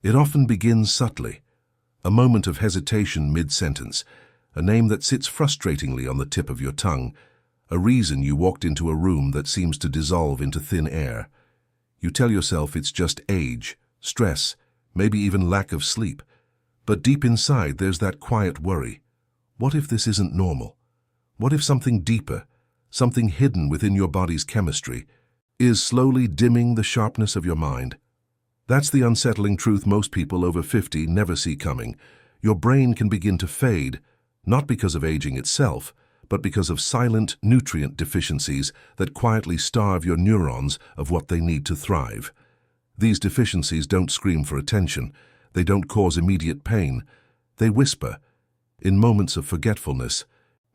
It often begins subtly, a moment of hesitation mid-sentence, a name that sits frustratingly on the tip of your tongue, a reason you walked into a room that seems to dissolve into thin air. You tell yourself it's just age, stress, maybe even lack of sleep. But deep inside there's that quiet worry. What if this isn't normal? What if something deeper, something hidden within your body's chemistry, is slowly dimming the sharpness of your mind? That's the unsettling truth most people over 50 never see coming. Your brain can begin to fade, not because of aging itself, but because of silent nutrient deficiencies that quietly starve your neurons of what they need to thrive. These deficiencies don't scream for attention. They don't cause immediate pain. They whisper, in moments of forgetfulness,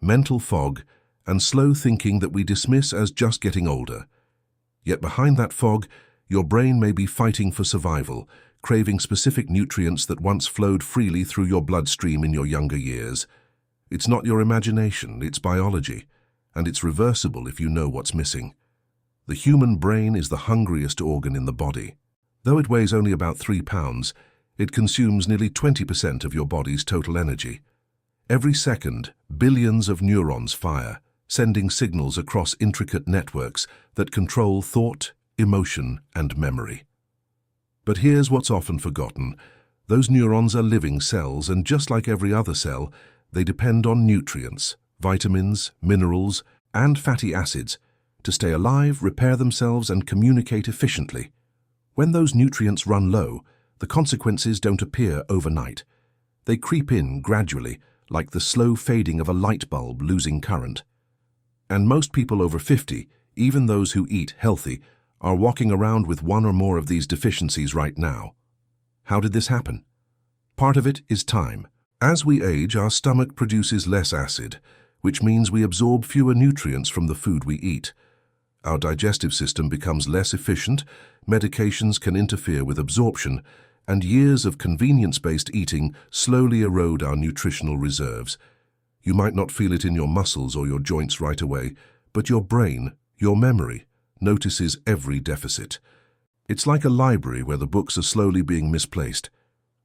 mental fog, and slow thinking that we dismiss as just getting older. Yet behind that fog, your brain may be fighting for survival, craving specific nutrients that once flowed freely through your bloodstream in your younger years. It's not your imagination, it's biology, and it's reversible if you know what's missing. The human brain is the hungriest organ in the body. Though it weighs only about 3 pounds, it consumes nearly 20% of your body's total energy. Every second, billions of neurons fire, sending signals across intricate networks that control thought, emotion, and memory. But here's what's often forgotten. Those neurons are living cells, and just like every other cell, they depend on nutrients, vitamins, minerals, and fatty acids to stay alive, repair themselves, and communicate efficiently. When those nutrients run low, the consequences don't appear overnight. They creep in gradually, like the slow fading of a light bulb losing current. And most people over 50, even those who eat healthy, are walking around with one or more of these deficiencies right now. How did this happen? Part of it is time. As we age, our stomach produces less acid, which means we absorb fewer nutrients from the food we eat. Our digestive system becomes less efficient, medications can interfere with absorption, and years of convenience-based eating slowly erode our nutritional reserves. You might not feel it in your muscles or your joints right away, but your brain, your memory, notices every deficit. It's like a library where the books are slowly being misplaced.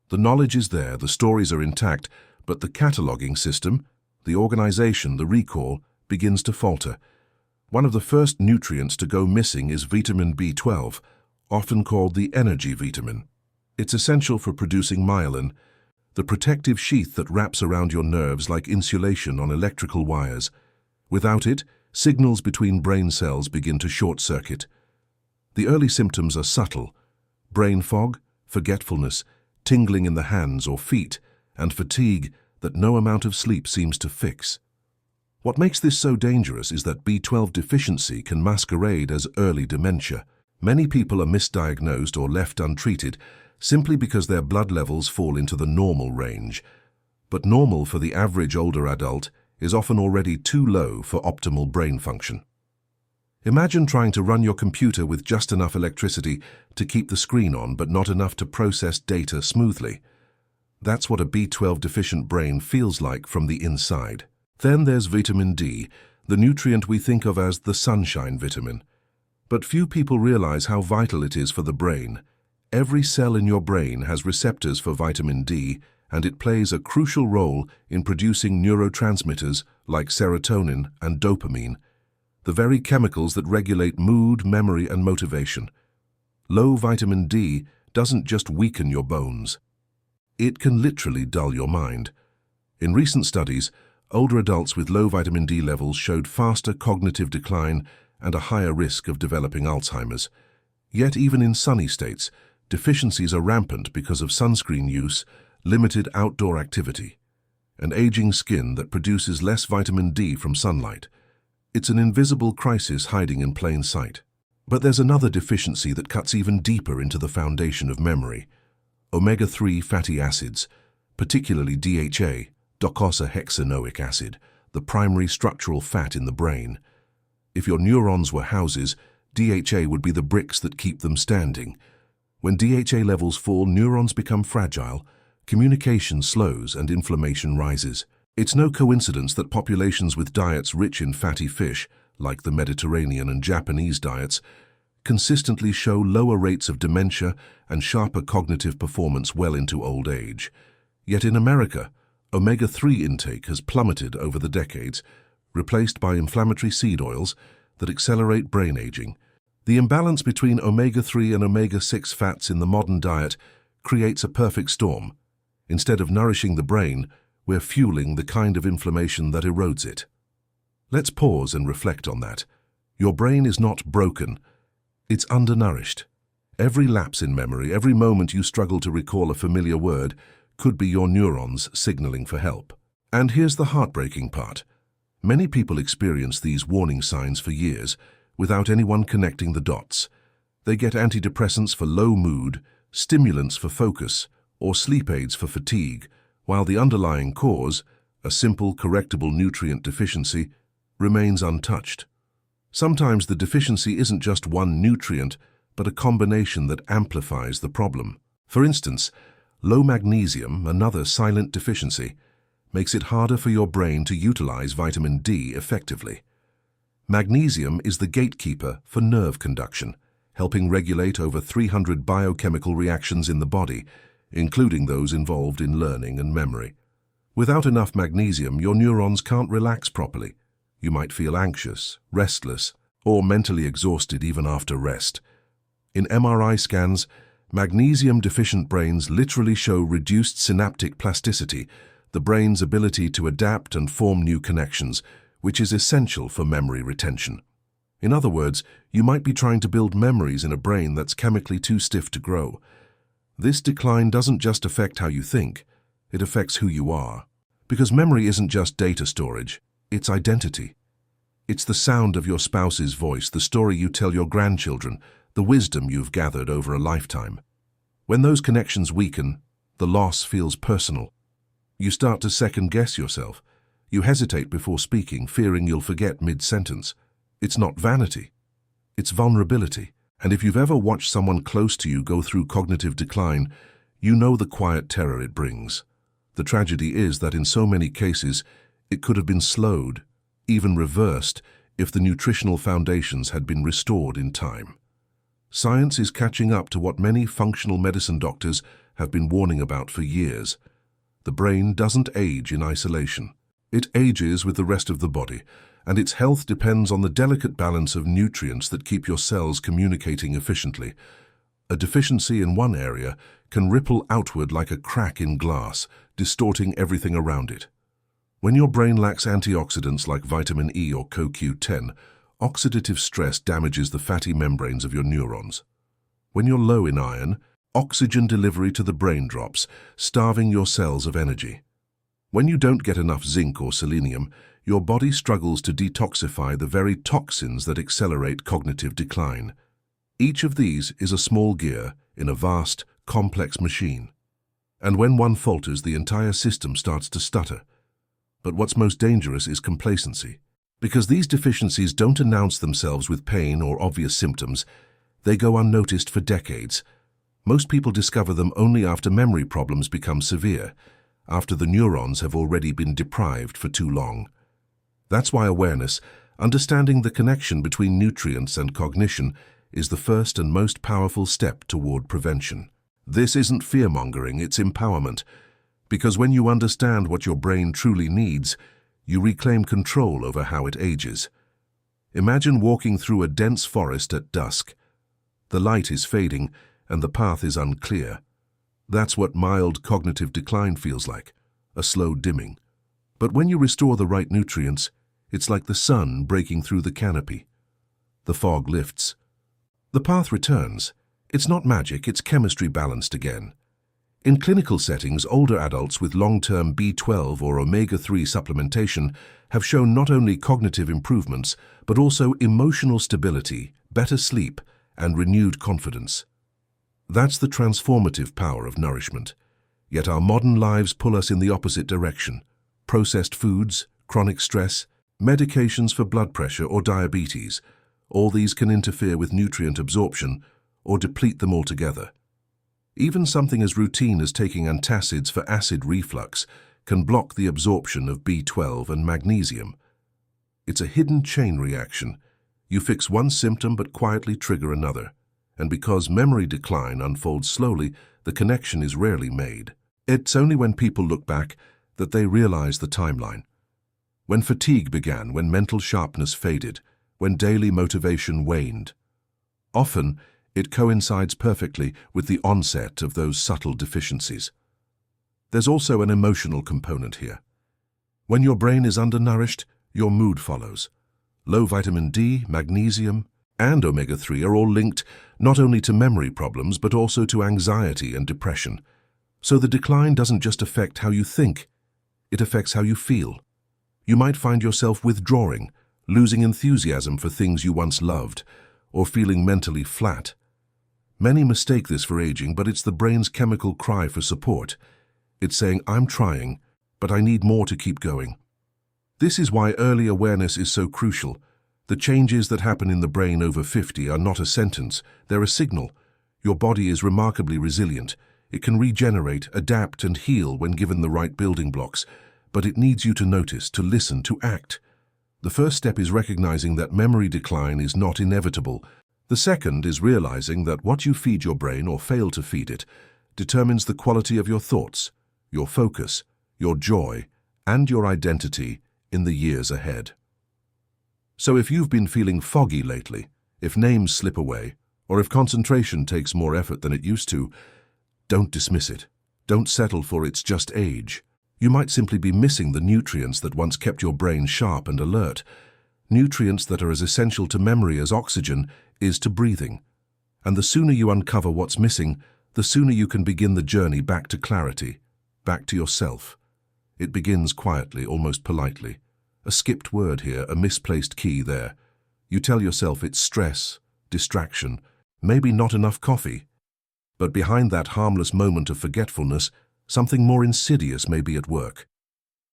The knowledge is there, the stories are intact, but the cataloging system, the organization, the recall, begins to falter. One of the first nutrients to go missing is vitamin B12, often called the energy vitamin. It's essential for producing myelin, the protective sheath that wraps around your nerves like insulation on electrical wires. Without it, signals between brain cells begin to short-circuit. The early symptoms are subtle: brain fog, forgetfulness, tingling in the hands or feet, and fatigue that no amount of sleep seems to fix. What makes this so dangerous is that B12 deficiency can masquerade as early dementia. Many people are misdiagnosed or left untreated simply because their blood levels fall into the normal range. But normal for the average older adult is often already too low for optimal brain function. Imagine trying to run your computer with just enough electricity to keep the screen on, but not enough to process data smoothly. That's what a B12 deficient brain feels like from the inside. Then there's vitamin D, the nutrient we think of as the sunshine vitamin. But few people realize how vital it is for the brain. Every cell in your brain has receptors for vitamin D, and it plays a crucial role in producing neurotransmitters like serotonin and dopamine, the very chemicals that regulate mood, memory, and motivation. Low vitamin D doesn't just weaken your bones. It can literally dull your mind. In recent studies, older adults with low vitamin D levels showed faster cognitive decline and a higher risk of developing Alzheimer's. Yet even in sunny states, deficiencies are rampant because of sunscreen use, limited outdoor activity, and aging skin that produces less vitamin D from sunlight. It's an invisible crisis hiding in plain sight. But there's another deficiency that cuts even deeper into the foundation of memory: omega-3 fatty acids, particularly DHA, docosahexaenoic acid, the primary structural fat in the brain. If your neurons were houses, DHA would be the bricks that keep them standing. When DHA levels fall, neurons become fragile, communication slows, and inflammation rises. It's no coincidence that populations with diets rich in fatty fish, like the Mediterranean and Japanese diets, consistently show lower rates of dementia and sharper cognitive performance well into old age. Yet in America, omega-3 intake has plummeted over the decades, replaced by inflammatory seed oils that accelerate brain aging. The imbalance between omega-3 and omega-6 fats in the modern diet creates a perfect storm. Instead of nourishing the brain, we're fueling the kind of inflammation that erodes it. Let's pause and reflect on that. Your brain is not broken, it's undernourished. Every lapse in memory, every moment you struggle to recall a familiar word, could be your neurons signaling for help. And here's the heartbreaking part. Many people experience these warning signs for years without anyone connecting the dots. They get antidepressants for low mood, stimulants for focus, or sleep aids for fatigue, while the underlying cause, a simple correctable nutrient deficiency, remains untouched. Sometimes the deficiency isn't just one nutrient, but a combination that amplifies the problem. For instance, low magnesium, another silent deficiency, makes it harder for your brain to utilize vitamin D effectively. Magnesium is the gatekeeper for nerve conduction, helping regulate over 300 biochemical reactions in the body, including those involved in learning and memory. Without enough magnesium, your neurons can't relax properly. You might feel anxious, restless, or mentally exhausted even after rest. In MRI scans, magnesium-deficient brains literally show reduced synaptic plasticity, the brain's ability to adapt and form new connections, which is essential for memory retention. In other words, you might be trying to build memories in a brain that's chemically too stiff to grow. This decline doesn't just affect how you think, it affects who you are. Because memory isn't just data storage, it's identity. It's the sound of your spouse's voice, the story you tell your grandchildren, the wisdom you've gathered over a lifetime. When those connections weaken, the loss feels personal. You start to second-guess yourself. You hesitate before speaking, fearing you'll forget mid-sentence. It's not vanity. It's vulnerability. And if you've ever watched someone close to you go through cognitive decline, you know the quiet terror it brings. The tragedy is that in so many cases, it could have been slowed, even reversed, if the nutritional foundations had been restored in time. Science is catching up to what many functional medicine doctors have been warning about for years. The brain doesn't age in isolation. It ages with the rest of the body, and its health depends on the delicate balance of nutrients that keep your cells communicating efficiently. A deficiency in one area can ripple outward like a crack in glass, distorting everything around it. When your brain lacks antioxidants like vitamin E or CoQ10, oxidative stress damages the fatty membranes of your neurons. When you're low in iron, oxygen delivery to the brain drops, starving your cells of energy. When you don't get enough zinc or selenium, your body struggles to detoxify the very toxins that accelerate cognitive decline. Each of these is a small gear in a vast, complex machine. And when one falters, the entire system starts to stutter. But what's most dangerous is complacency. Because these deficiencies don't announce themselves with pain or obvious symptoms, they go unnoticed for decades. Most people discover them only after memory problems become severe, after the neurons have already been deprived for too long. That's why awareness, understanding the connection between nutrients and cognition, is the first and most powerful step toward prevention. This isn't fear-mongering, it's empowerment. Because when you understand what your brain truly needs, you reclaim control over how it ages. Imagine walking through a dense forest at dusk. The light is fading and the path is unclear. That's what mild cognitive decline feels like, a slow dimming. But when you restore the right nutrients, it's like the sun breaking through the canopy. The fog lifts. The path returns. It's not magic, it's chemistry balanced again. In clinical settings, older adults with long-term B12 or omega-3 supplementation have shown not only cognitive improvements, but also emotional stability, better sleep, and renewed confidence. That's the transformative power of nourishment. Yet our modern lives pull us in the opposite direction. Processed foods, chronic stress, medications for blood pressure or diabetes, all these can interfere with nutrient absorption or deplete them altogether. Even something as routine as taking antacids for acid reflux can block the absorption of B12 and magnesium. It's a hidden chain reaction, You fix one symptom but quietly trigger another. And because memory decline unfolds slowly, the connection is rarely made. It's only when people look back that they realize the timeline. When fatigue began, when mental sharpness faded, when daily motivation waned. Often, it coincides perfectly with the onset of those subtle deficiencies. There's also an emotional component here. When your brain is undernourished, your mood follows. Low vitamin D, magnesium, and omega-3 are all linked not only to memory problems but also to anxiety and depression. So the decline doesn't just affect how you think, it affects how you feel. You might find yourself withdrawing, losing enthusiasm for things you once loved, or feeling mentally flat. Many mistake this for aging, but it's the brain's chemical cry for support. It's saying, "I'm trying, but I need more to keep going." This is why early awareness is so crucial. The changes that happen in the brain over 50 are not a sentence, they're a signal. Your body is remarkably resilient. It can regenerate, adapt, and heal when given the right building blocks, but it needs you to notice, to listen, to act. The first step is recognizing that memory decline is not inevitable. The second is realizing that what you feed your brain or fail to feed it determines the quality of your thoughts, your focus, your joy, and your identity in the years ahead. So if you've been feeling foggy lately, if names slip away, or if concentration takes more effort than it used to, don't dismiss it. Don't settle for it's just age. You might simply be missing the nutrients that once kept your brain sharp and alert. Nutrients that are as essential to memory as oxygen is to breathing. And the sooner you uncover what's missing, the sooner you can begin the journey back to clarity, back to yourself. It begins quietly, almost politely. A skipped word here, a misplaced key there. You tell yourself it's stress, distraction, maybe not enough coffee. But behind that harmless moment of forgetfulness, something more insidious may be at work.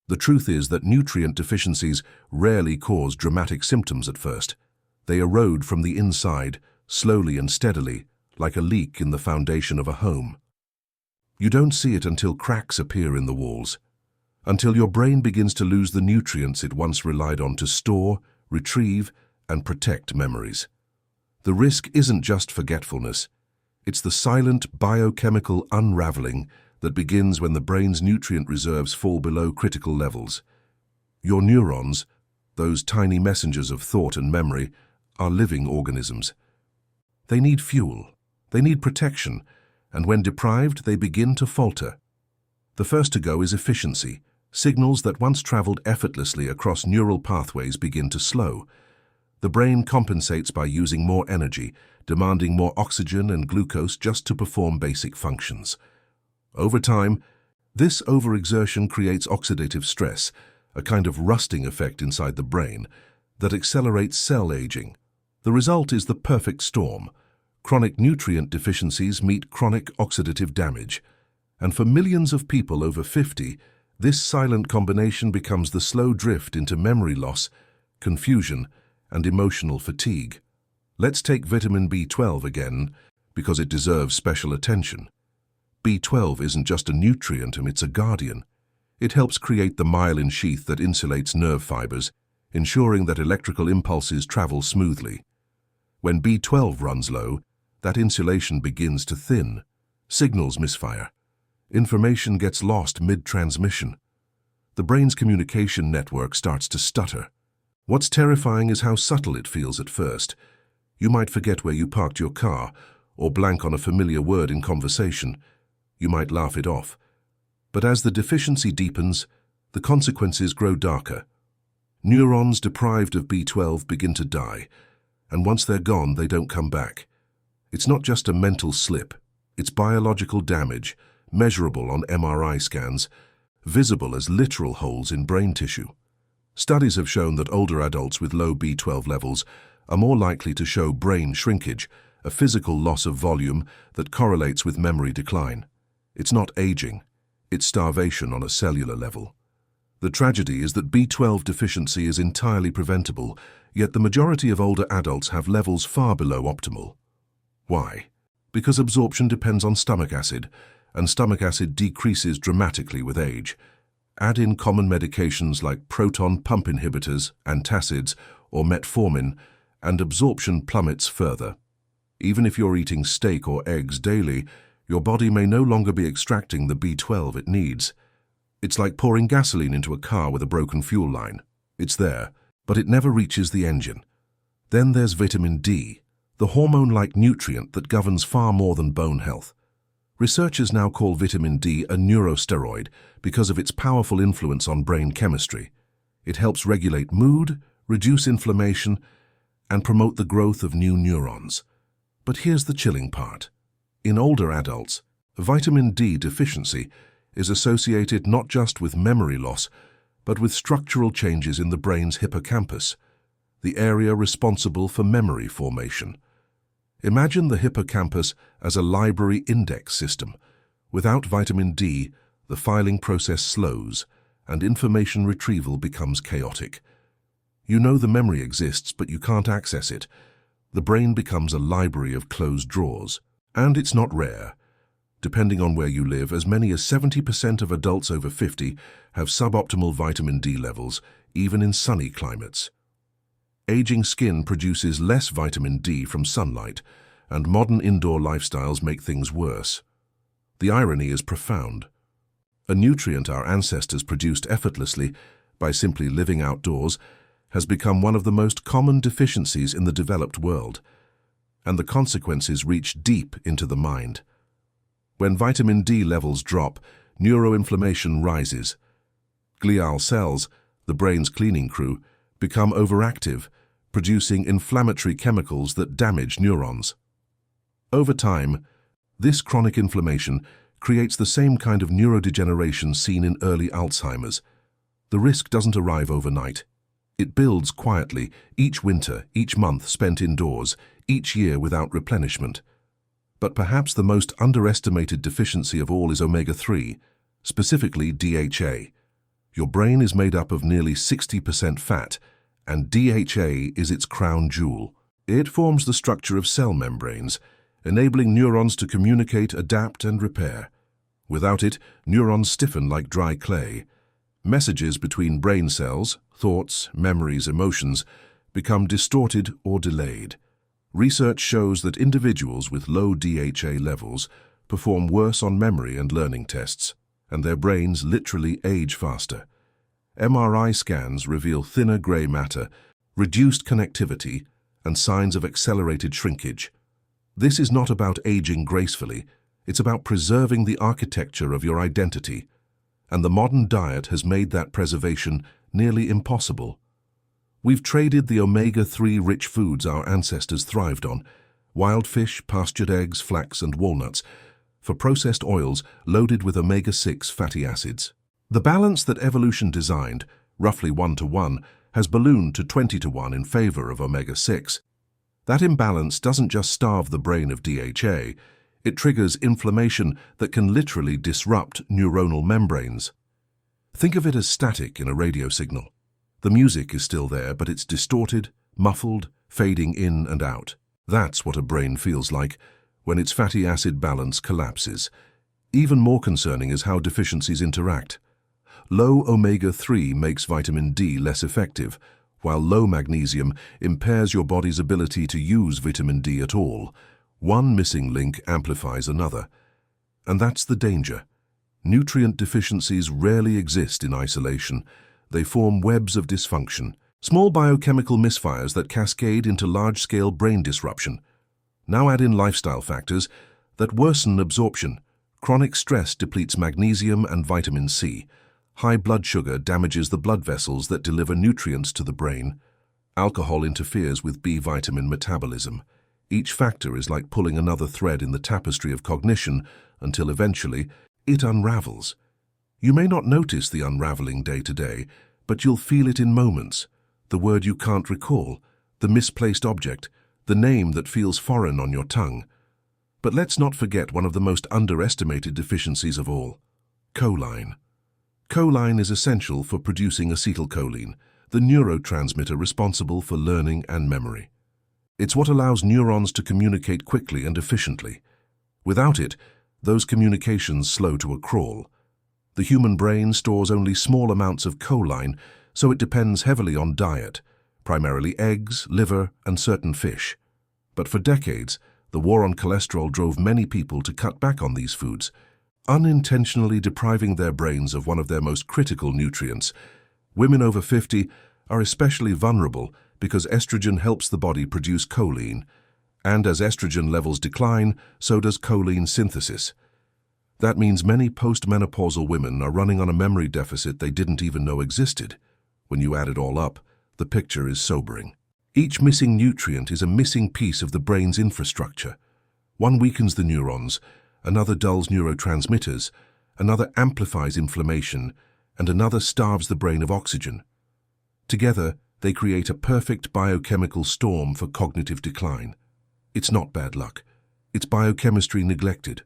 The truth is that nutrient deficiencies rarely cause dramatic symptoms at first. They erode from the inside, slowly and steadily, like a leak in the foundation of a home. You don't see it until cracks appear in the walls, until your brain begins to lose the nutrients it once relied on to store, retrieve, and protect memories. The risk isn't just forgetfulness. It's the silent biochemical unraveling that begins when the brain's nutrient reserves fall below critical levels. Your neurons, those tiny messengers of thought and memory, are living organisms. They need fuel, they need protection, and when deprived, they begin to falter. The first to go is efficiency. Signals that once traveled effortlessly across neural pathways begin to slow. The brain compensates by using more energy, demanding more oxygen and glucose just to perform basic functions. Over time, this overexertion creates oxidative stress, a kind of rusting effect inside the brain that accelerates cell aging. The result is the perfect storm. Chronic nutrient deficiencies meet chronic oxidative damage. And for millions of people over 50, this silent combination becomes the slow drift into memory loss, confusion, and emotional fatigue. Let's take vitamin B12 again, because it deserves special attention. B12 isn't just a nutrient, it's a guardian. It helps create the myelin sheath that insulates nerve fibers, ensuring that electrical impulses travel smoothly. When B12 runs low, that insulation begins to thin. Signals misfire. Information gets lost mid-transmission. The brain's communication network starts to stutter. What's terrifying is how subtle it feels at first. You might forget where you parked your car, or blank on a familiar word in conversation. You might laugh it off. But as the deficiency deepens, the consequences grow darker. Neurons deprived of B12 begin to die, and once they're gone, they don't come back. It's not just a mental slip. It's biological damage, measurable on MRI scans, visible as literal holes in brain tissue. Studies have shown that older adults with low B12 levels are more likely to show brain shrinkage, a physical loss of volume that correlates with memory decline. It's not aging, it's starvation on a cellular level. The tragedy is that B12 deficiency is entirely preventable, yet the majority of older adults have levels far below optimal. Why? Because absorption depends on stomach acid, and stomach acid decreases dramatically with age. Add in common medications like proton pump inhibitors, antacids, or metformin, and absorption plummets further. Even if you're eating steak or eggs daily, your body may no longer be extracting the B12 it needs. It's like pouring gasoline into a car with a broken fuel line. It's there, but it never reaches the engine. Then there's vitamin D, the hormone-like nutrient that governs far more than bone health. Researchers now call vitamin D a neurosteroid because of its powerful influence on brain chemistry. It helps regulate mood, reduce inflammation, and promote the growth of new neurons. But here's the chilling part. In older adults, vitamin D deficiency is associated not just with memory loss, but with structural changes in the brain's hippocampus, the area responsible for memory formation. Imagine the hippocampus as a library index system. Without vitamin D, the filing process slows, and information retrieval becomes chaotic. You know the memory exists, but you can't access it. The brain becomes a library of closed drawers. And it's not rare. Depending on where you live, as many as 70% of adults over 50 have suboptimal vitamin D levels, even in sunny climates. Aging skin produces less vitamin D from sunlight, and modern indoor lifestyles make things worse. The irony is profound. A nutrient our ancestors produced effortlessly by simply living outdoors has become one of the most common deficiencies in the developed world, and the consequences reach deep into the mind. When vitamin D levels drop, neuroinflammation rises. Glial cells, the brain's cleaning crew, become overactive, producing inflammatory chemicals that damage neurons. Over time, this chronic inflammation creates the same kind of neurodegeneration seen in early Alzheimer's. The risk doesn't arrive overnight. It builds quietly, each winter, each month spent indoors, each year without replenishment. But perhaps the most underestimated deficiency of all is omega-3, specifically DHA. Your brain is made up of nearly 60% fat, and DHA is its crown jewel. It forms the structure of cell membranes, enabling neurons to communicate, adapt, and repair. Without it, neurons stiffen like dry clay. Messages between brain cells, thoughts, memories, emotions, become distorted or delayed. Research shows that individuals with low DHA levels perform worse on memory and learning tests, and their brains literally age faster. MRI scans reveal thinner gray matter, reduced connectivity, and signs of accelerated shrinkage. This is not about aging gracefully, it's about preserving the architecture of your identity, and the modern diet has made that preservation nearly impossible. We've traded the omega-3 rich foods our ancestors thrived on, wild fish, pastured eggs, flax, and walnuts, for processed oils loaded with omega-6 fatty acids. The balance that evolution designed, roughly 1-to-1, has ballooned to 20-to-1 in favor of omega-6. That imbalance doesn't just starve the brain of DHA, it triggers inflammation that can literally disrupt neuronal membranes. Think of it as static in a radio signal. The music is still there, but it's distorted, muffled, fading in and out. That's what a brain feels like when its fatty acid balance collapses. Even more concerning is how deficiencies interact. Low omega-3 makes vitamin D less effective, while low magnesium impairs your body's ability to use vitamin D at all. One missing link amplifies another. And that's the danger. Nutrient deficiencies rarely exist in isolation. They form webs of dysfunction, small biochemical misfires that cascade into large-scale brain disruption. Now add in lifestyle factors that worsen absorption. Chronic stress depletes magnesium and vitamin C. High blood sugar damages the blood vessels that deliver nutrients to the brain. Alcohol interferes with B vitamin metabolism. Each factor is like pulling another thread in the tapestry of cognition until eventually it unravels. You may not notice the unraveling day to day, but you'll feel it in moments. The word you can't recall, the misplaced object, the name that feels foreign on your tongue. But let's not forget one of the most underestimated deficiencies of all, choline. Choline is essential for producing acetylcholine, the neurotransmitter responsible for learning and memory. It's what allows neurons to communicate quickly and efficiently. Without it, those communications slow to a crawl. The human brain stores only small amounts of choline, so it depends heavily on diet, primarily eggs, liver, and certain fish. But for decades, the war on cholesterol drove many people to cut back on these foods, unintentionally depriving their brains of one of their most critical nutrients. Women over 50 are especially vulnerable because estrogen helps the body produce choline, and as estrogen levels decline, so does choline synthesis. That means many postmenopausal women are running on a memory deficit they didn't even know existed. When you add it all up, the picture is sobering. Each missing nutrient is a missing piece of the brain's infrastructure. One weakens the neurons, another dulls neurotransmitters, another amplifies inflammation, and another starves the brain of oxygen. Together, they create a perfect biochemical storm for cognitive decline. It's not bad luck. It's biochemistry neglected.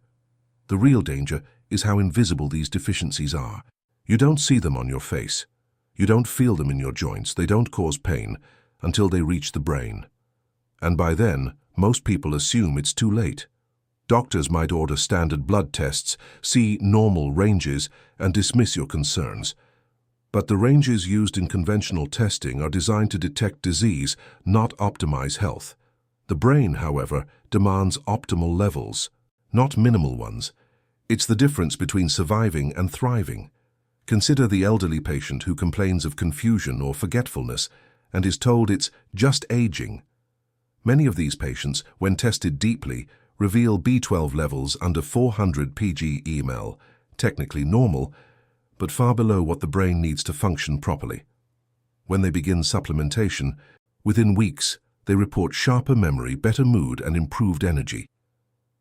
The real danger is how invisible these deficiencies are. You don't see them on your face. You don't feel them in your joints. They don't cause pain until they reach the brain. And by then, most people assume it's too late. Doctors might order standard blood tests, see normal ranges, and dismiss your concerns. But the ranges used in conventional testing are designed to detect disease, not optimize health. The brain, however, demands optimal levels, not minimal ones. It's the difference between surviving and thriving. Consider the elderly patient who complains of confusion or forgetfulness and is told it's just aging. Many of these patients, when tested deeply, reveal B12 levels under 400 pg/ml, technically normal, but far below what the brain needs to function properly. When they begin supplementation, within weeks, they report sharper memory, better mood, and improved energy.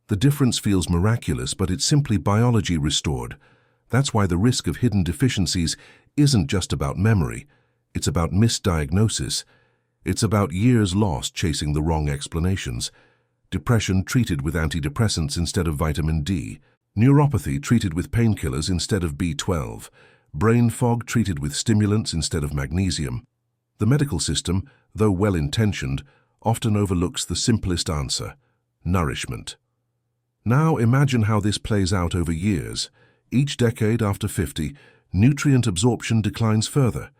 The difference feels miraculous, but it's simply biology restored. That's why the risk of hidden deficiencies isn't just about memory. It's about misdiagnosis. It's about years lost chasing the wrong explanations. Depression treated with antidepressants instead of vitamin D. Neuropathy treated with painkillers instead of B12. Brain fog treated with stimulants instead of magnesium. The medical system, though well-intentioned, often overlooks the simplest answer: nourishment. Now imagine how this plays out over years. Each decade after 50, nutrient absorption declines further.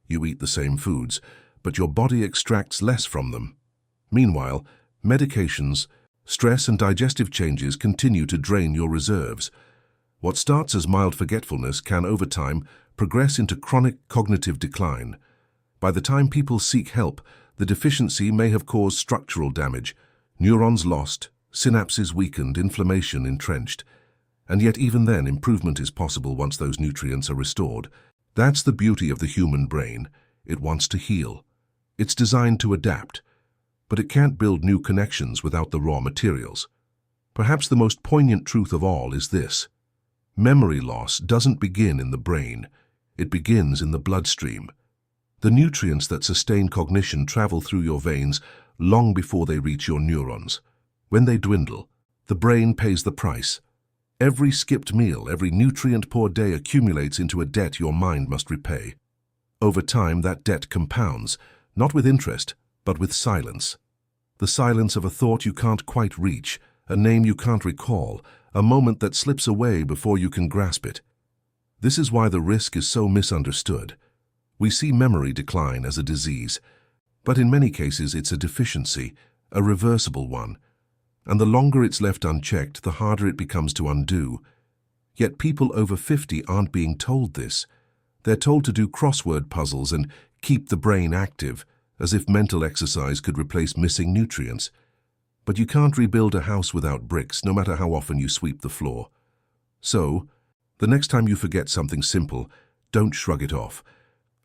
You eat the same foods, but your body extracts less from them. Meanwhile, medications, stress and digestive changes continue to drain your reserves. What starts as mild forgetfulness can, over time, progress into chronic cognitive decline. By the time people seek help, the deficiency may have caused structural damage, neurons lost, synapses weakened, inflammation entrenched. And yet even then, improvement is possible once those nutrients are restored. That's the beauty of the human brain. It wants to heal. It's designed to adapt. But it can't build new connections without the raw materials. Perhaps the most poignant truth of all is this: memory loss doesn't begin in the brain. It begins in the bloodstream. The nutrients that sustain cognition travel through your veins long before they reach your neurons. When they dwindle, the brain pays the price. Every skipped meal, every nutrient-poor day accumulates into a debt your mind must repay. Over time, that debt compounds, not with interest, but with silence. The silence of a thought you can't quite reach, a name you can't recall, a moment that slips away before you can grasp it. This is why the risk is so misunderstood. We see memory decline as a disease, but in many cases it's a deficiency, a reversible one. And the longer it's left unchecked, the harder it becomes to undo. Yet people over 50 aren't being told this. They're told to do crossword puzzles and keep the brain active, as if mental exercise could replace missing nutrients. But you can't rebuild a house without bricks, no matter how often you sweep the floor. So, the next time you forget something simple, don't shrug it off.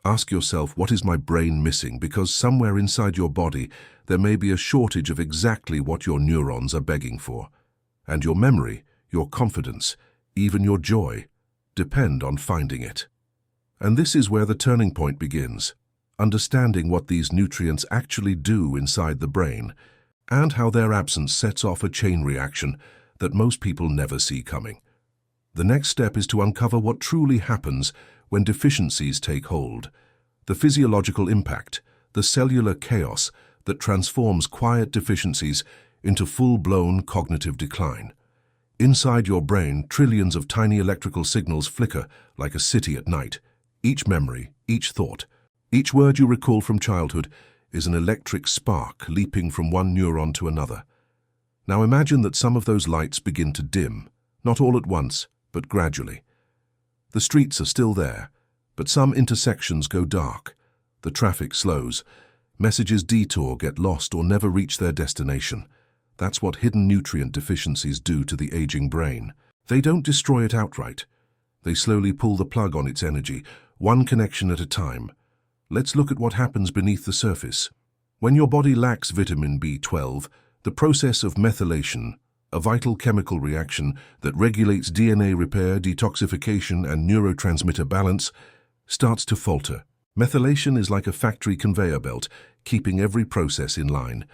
Ask yourself, what is my brain missing? Because somewhere inside your body, there may be a shortage of exactly what your neurons are begging for. And your memory, your confidence, even your joy, depend on finding it. And this is where the turning point begins. Understanding what these nutrients actually do inside the brain, and how their absence sets off a chain reaction that most people never see coming. The next step is to uncover what truly happens when deficiencies take hold, the physiological impact, the cellular chaos that transforms quiet deficiencies into full-blown cognitive decline. Inside your brain, trillions of tiny electrical signals flicker like a city at night. Each memory, each thought, each word you recall from childhood is an electric spark leaping from one neuron to another. Now imagine that some of those lights begin to dim, not all at once, but gradually. The streets are still there, but some intersections go dark. The traffic slows. Messages detour, get lost, or never reach their destination. That's what hidden nutrient deficiencies do to the aging brain. They don't destroy it outright. They slowly pull the plug on its energy, one connection at a time. Let's look at what happens beneath the surface. When your body lacks vitamin B12, the process of methylation, a vital chemical reaction that regulates DNA repair, detoxification, and neurotransmitter balance, starts to falter. Methylation is like a factory conveyor belt, keeping every process in line.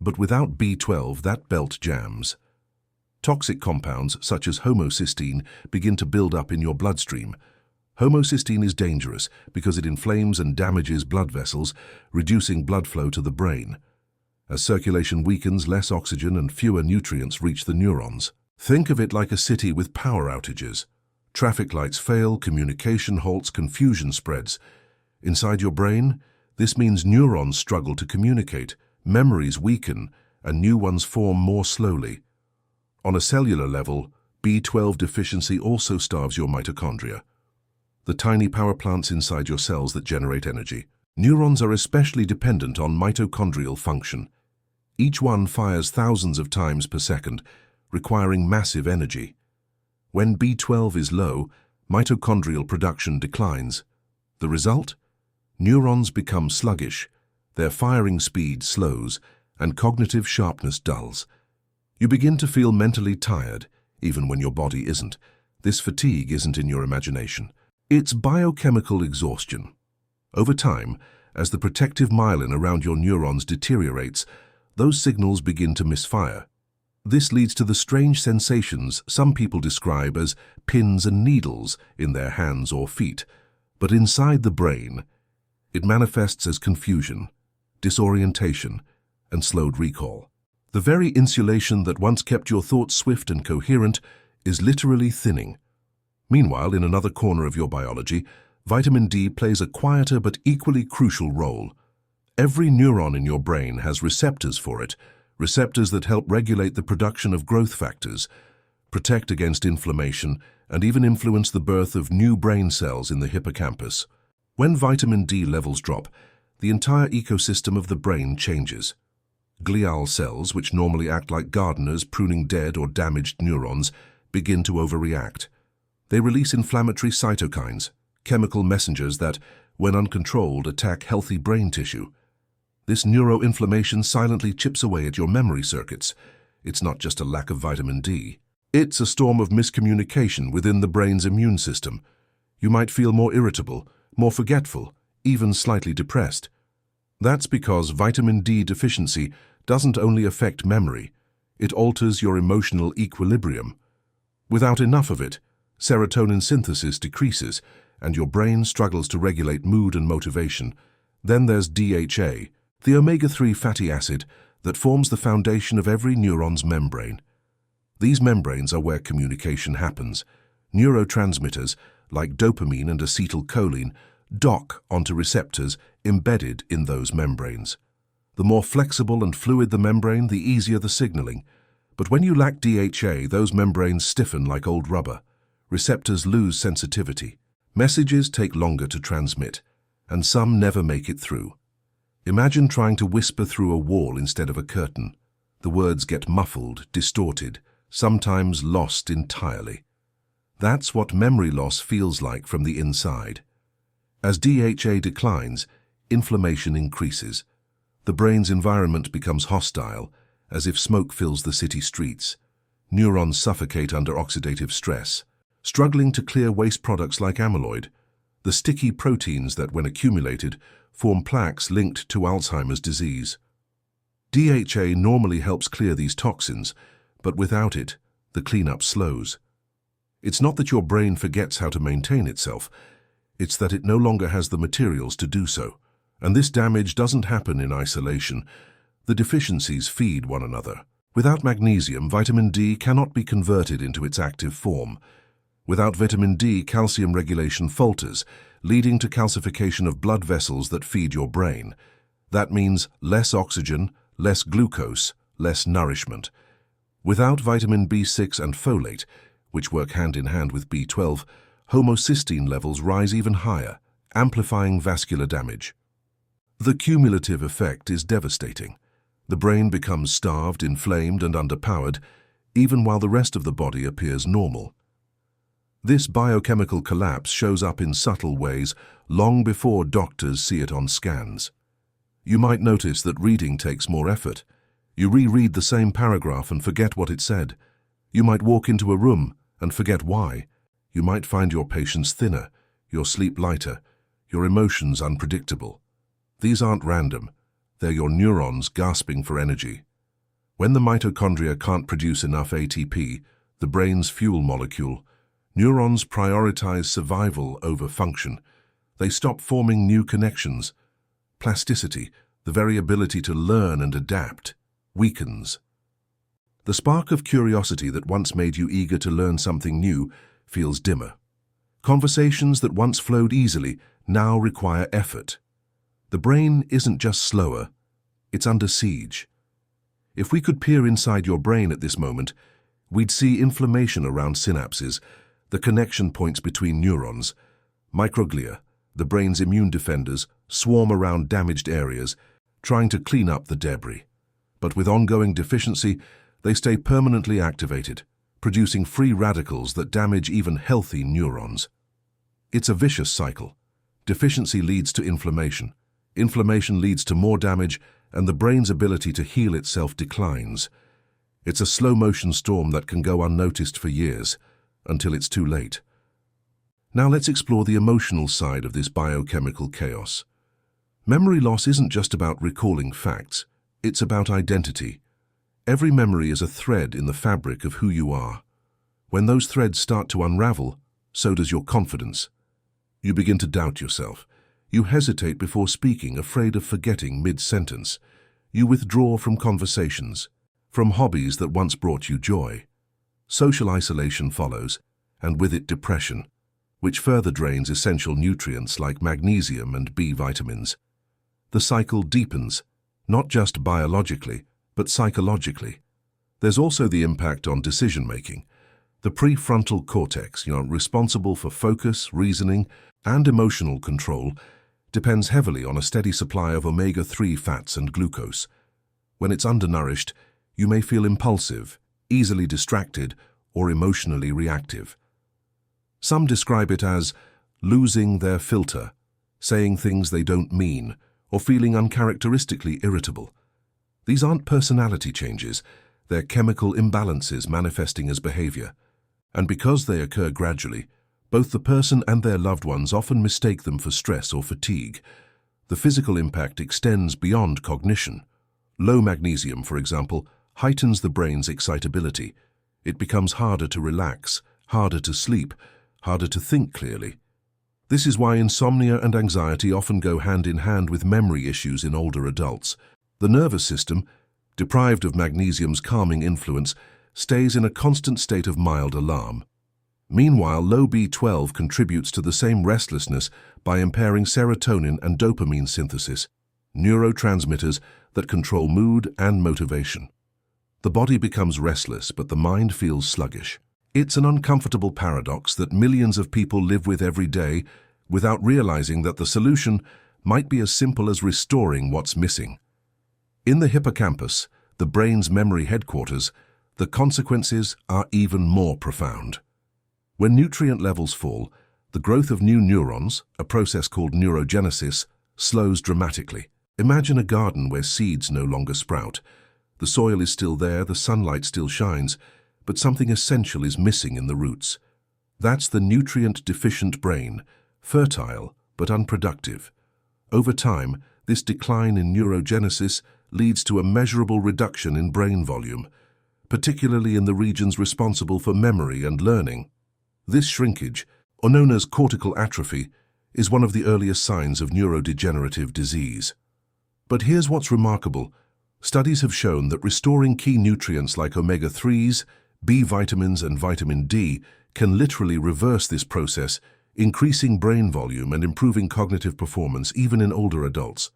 But without B12, that belt jams. Toxic compounds, such as homocysteine, begin to build up in your bloodstream. Homocysteine is dangerous because it inflames and damages blood vessels, reducing blood flow to the brain. As circulation weakens, less oxygen and fewer nutrients reach the neurons. Think of it like a city with power outages. Traffic lights fail, communication halts, confusion spreads. Inside your brain, this means neurons struggle to communicate, memories weaken, and new ones form more slowly. On a cellular level, B12 deficiency also starves your mitochondria, the tiny power plants inside your cells that generate energy. Neurons are especially dependent on mitochondrial function. Each one fires thousands of times per second, requiring massive energy. When B12 is low, mitochondrial production declines. The result? Neurons become sluggish, their firing speed slows, and cognitive sharpness dulls. You begin to feel mentally tired, even when your body isn't. This fatigue isn't in your imagination. It's biochemical exhaustion. Over time, as the protective myelin around your neurons deteriorates, those signals begin to misfire. This leads to the strange sensations some people describe as pins and needles in their hands or feet. But inside the brain, it manifests as confusion, disorientation, and slowed recall. The very insulation that once kept your thoughts swift and coherent is literally thinning. Meanwhile, in another corner of your biology, vitamin D plays a quieter but equally crucial role. Every neuron in your brain has receptors for it, receptors that help regulate the production of growth factors, protect against inflammation, and even influence the birth of new brain cells in the hippocampus. When vitamin D levels drop, the entire ecosystem of the brain changes. Glial cells, which normally act like gardeners pruning dead or damaged neurons, begin to overreact. They release inflammatory cytokines, chemical messengers that, when uncontrolled, attack healthy brain tissue. This neuroinflammation silently chips away at your memory circuits. It's not just a lack of vitamin D. It's a storm of miscommunication within the brain's immune system. You might feel more irritable, more forgetful, even slightly depressed. That's because vitamin D deficiency doesn't only affect memory, it alters your emotional equilibrium. Without enough of it, serotonin synthesis decreases, and your brain struggles to regulate mood and motivation. Then there's DHA, the omega-3 fatty acid that forms the foundation of every neuron's membrane. These membranes are where communication happens. Neurotransmitters, like dopamine and acetylcholine, dock onto receptors embedded in those membranes. The more flexible and fluid the membrane, the easier the signaling. But when you lack DHA, those membranes stiffen like old rubber. Receptors lose sensitivity. Messages take longer to transmit, and some never make it through. Imagine trying to whisper through a wall instead of a curtain. The words get muffled, distorted, sometimes lost entirely. That's what memory loss feels like from the inside. As DHA declines, inflammation increases. The brain's environment becomes hostile, as if smoke fills the city streets. Neurons suffocate under oxidative stress, struggling to clear waste products like amyloid, the sticky proteins that, when accumulated, form plaques linked to Alzheimer's disease. DHA normally helps clear these toxins, but without it, the cleanup slows. It's not that your brain forgets how to maintain itself, it's that it no longer has the materials to do so. And this damage doesn't happen in isolation. The deficiencies feed one another. Without magnesium, vitamin D cannot be converted into its active form. Without vitamin D, calcium regulation falters, leading to calcification of blood vessels that feed your brain. That means less oxygen, less glucose, less nourishment. Without vitamin B6 and folate, which work hand in hand with B12, homocysteine levels rise even higher, amplifying vascular damage. The cumulative effect is devastating. The brain becomes starved, inflamed, and underpowered, even while the rest of the body appears normal. This biochemical collapse shows up in subtle ways long before doctors see it on scans. You might notice that reading takes more effort. You reread the same paragraph and forget what it said. You might walk into a room and forget why. You might find your patience thinner, your sleep lighter, your emotions unpredictable. These aren't random. They're your neurons gasping for energy. When the mitochondria can't produce enough ATP, the brain's fuel molecule, neurons prioritize survival over function. They stop forming new connections. Plasticity, the very ability to learn and adapt, weakens. The spark of curiosity that once made you eager to learn something new feels dimmer. Conversations that once flowed easily now require effort. The brain isn't just slower, it's under siege. If we could peer inside your brain at this moment, we'd see inflammation around synapses, the connection points between neurons. Microglia, the brain's immune defenders, swarm around damaged areas, trying to clean up the debris. But with ongoing deficiency, they stay permanently activated, producing free radicals that damage even healthy neurons. It's a vicious cycle. Deficiency leads to inflammation. Inflammation leads to more damage, and the brain's ability to heal itself declines. It's a slow-motion storm that can go unnoticed for years, until it's too late. Now let's explore the emotional side of this biochemical chaos. Memory loss isn't just about recalling facts, it's about identity. Every memory is a thread in the fabric of who you are. When those threads start to unravel, so does your confidence. You begin to doubt yourself. You hesitate before speaking, afraid of forgetting mid-sentence. You withdraw from conversations, from hobbies that once brought you joy. Social isolation follows, and with it depression, which further drains essential nutrients like magnesium and B vitamins. The cycle deepens, not just biologically, but psychologically. There's also the impact on decision-making. The prefrontal cortex, responsible for focus, reasoning, and emotional control, depends heavily on a steady supply of omega-3 fats and glucose. When it's undernourished, you may feel impulsive, easily distracted, or emotionally reactive. Some describe it as losing their filter, saying things they don't mean, or feeling uncharacteristically irritable. These aren't personality changes, they're chemical imbalances manifesting as behavior. And because they occur gradually, both the person and their loved ones often mistake them for stress or fatigue. The physical impact extends beyond cognition. Low magnesium, for example, heightens the brain's excitability. It becomes harder to relax, harder to sleep, harder to think clearly. This is why insomnia and anxiety often go hand in hand with memory issues in older adults. The nervous system, deprived of magnesium's calming influence, stays in a constant state of mild alarm. Meanwhile, low B12 contributes to the same restlessness by impairing serotonin and dopamine synthesis, neurotransmitters that control mood and motivation. The body becomes restless, but the mind feels sluggish. It's an uncomfortable paradox that millions of people live with every day without realizing that the solution might be as simple as restoring what's missing. In the hippocampus, the brain's memory headquarters, the consequences are even more profound. When nutrient levels fall, the growth of new neurons, a process called neurogenesis, slows dramatically. Imagine a garden where seeds no longer sprout. The soil is still there, the sunlight still shines, but something essential is missing in the roots. That's the nutrient-deficient brain, fertile but unproductive. Over time, this decline in neurogenesis leads to a measurable reduction in brain volume, particularly in the regions responsible for memory and learning. This shrinkage, or known as cortical atrophy, is one of the earliest signs of neurodegenerative disease. But here's what's remarkable. Studies have shown that restoring key nutrients like omega-3s, B vitamins and vitamin D can literally reverse this process, increasing brain volume and improving cognitive performance even in older adults.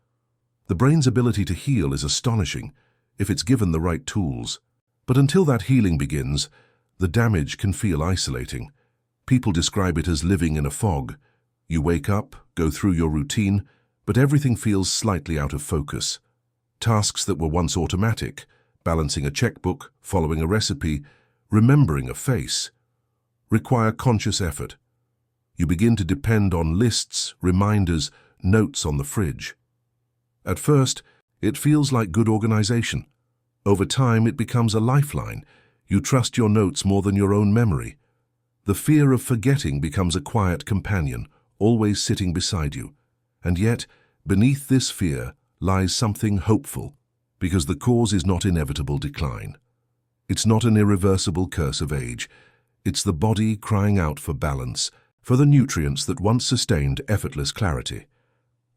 The brain's ability to heal is astonishing if it's given the right tools. But until that healing begins, the damage can feel isolating. People describe it as living in a fog. You wake up, go through your routine, but everything feels slightly out of focus. Tasks that were once automatic, balancing a checkbook, following a recipe, remembering a face, require conscious effort. You begin to depend on lists, reminders, notes on the fridge. At first, it feels like good organization. Over time, it becomes a lifeline. You trust your notes more than your own memory. The fear of forgetting becomes a quiet companion, always sitting beside you. And yet, beneath this fear lies something hopeful, because the cause is not inevitable decline. It's not an irreversible curse of age. It's the body crying out for balance, for the nutrients that once sustained effortless clarity.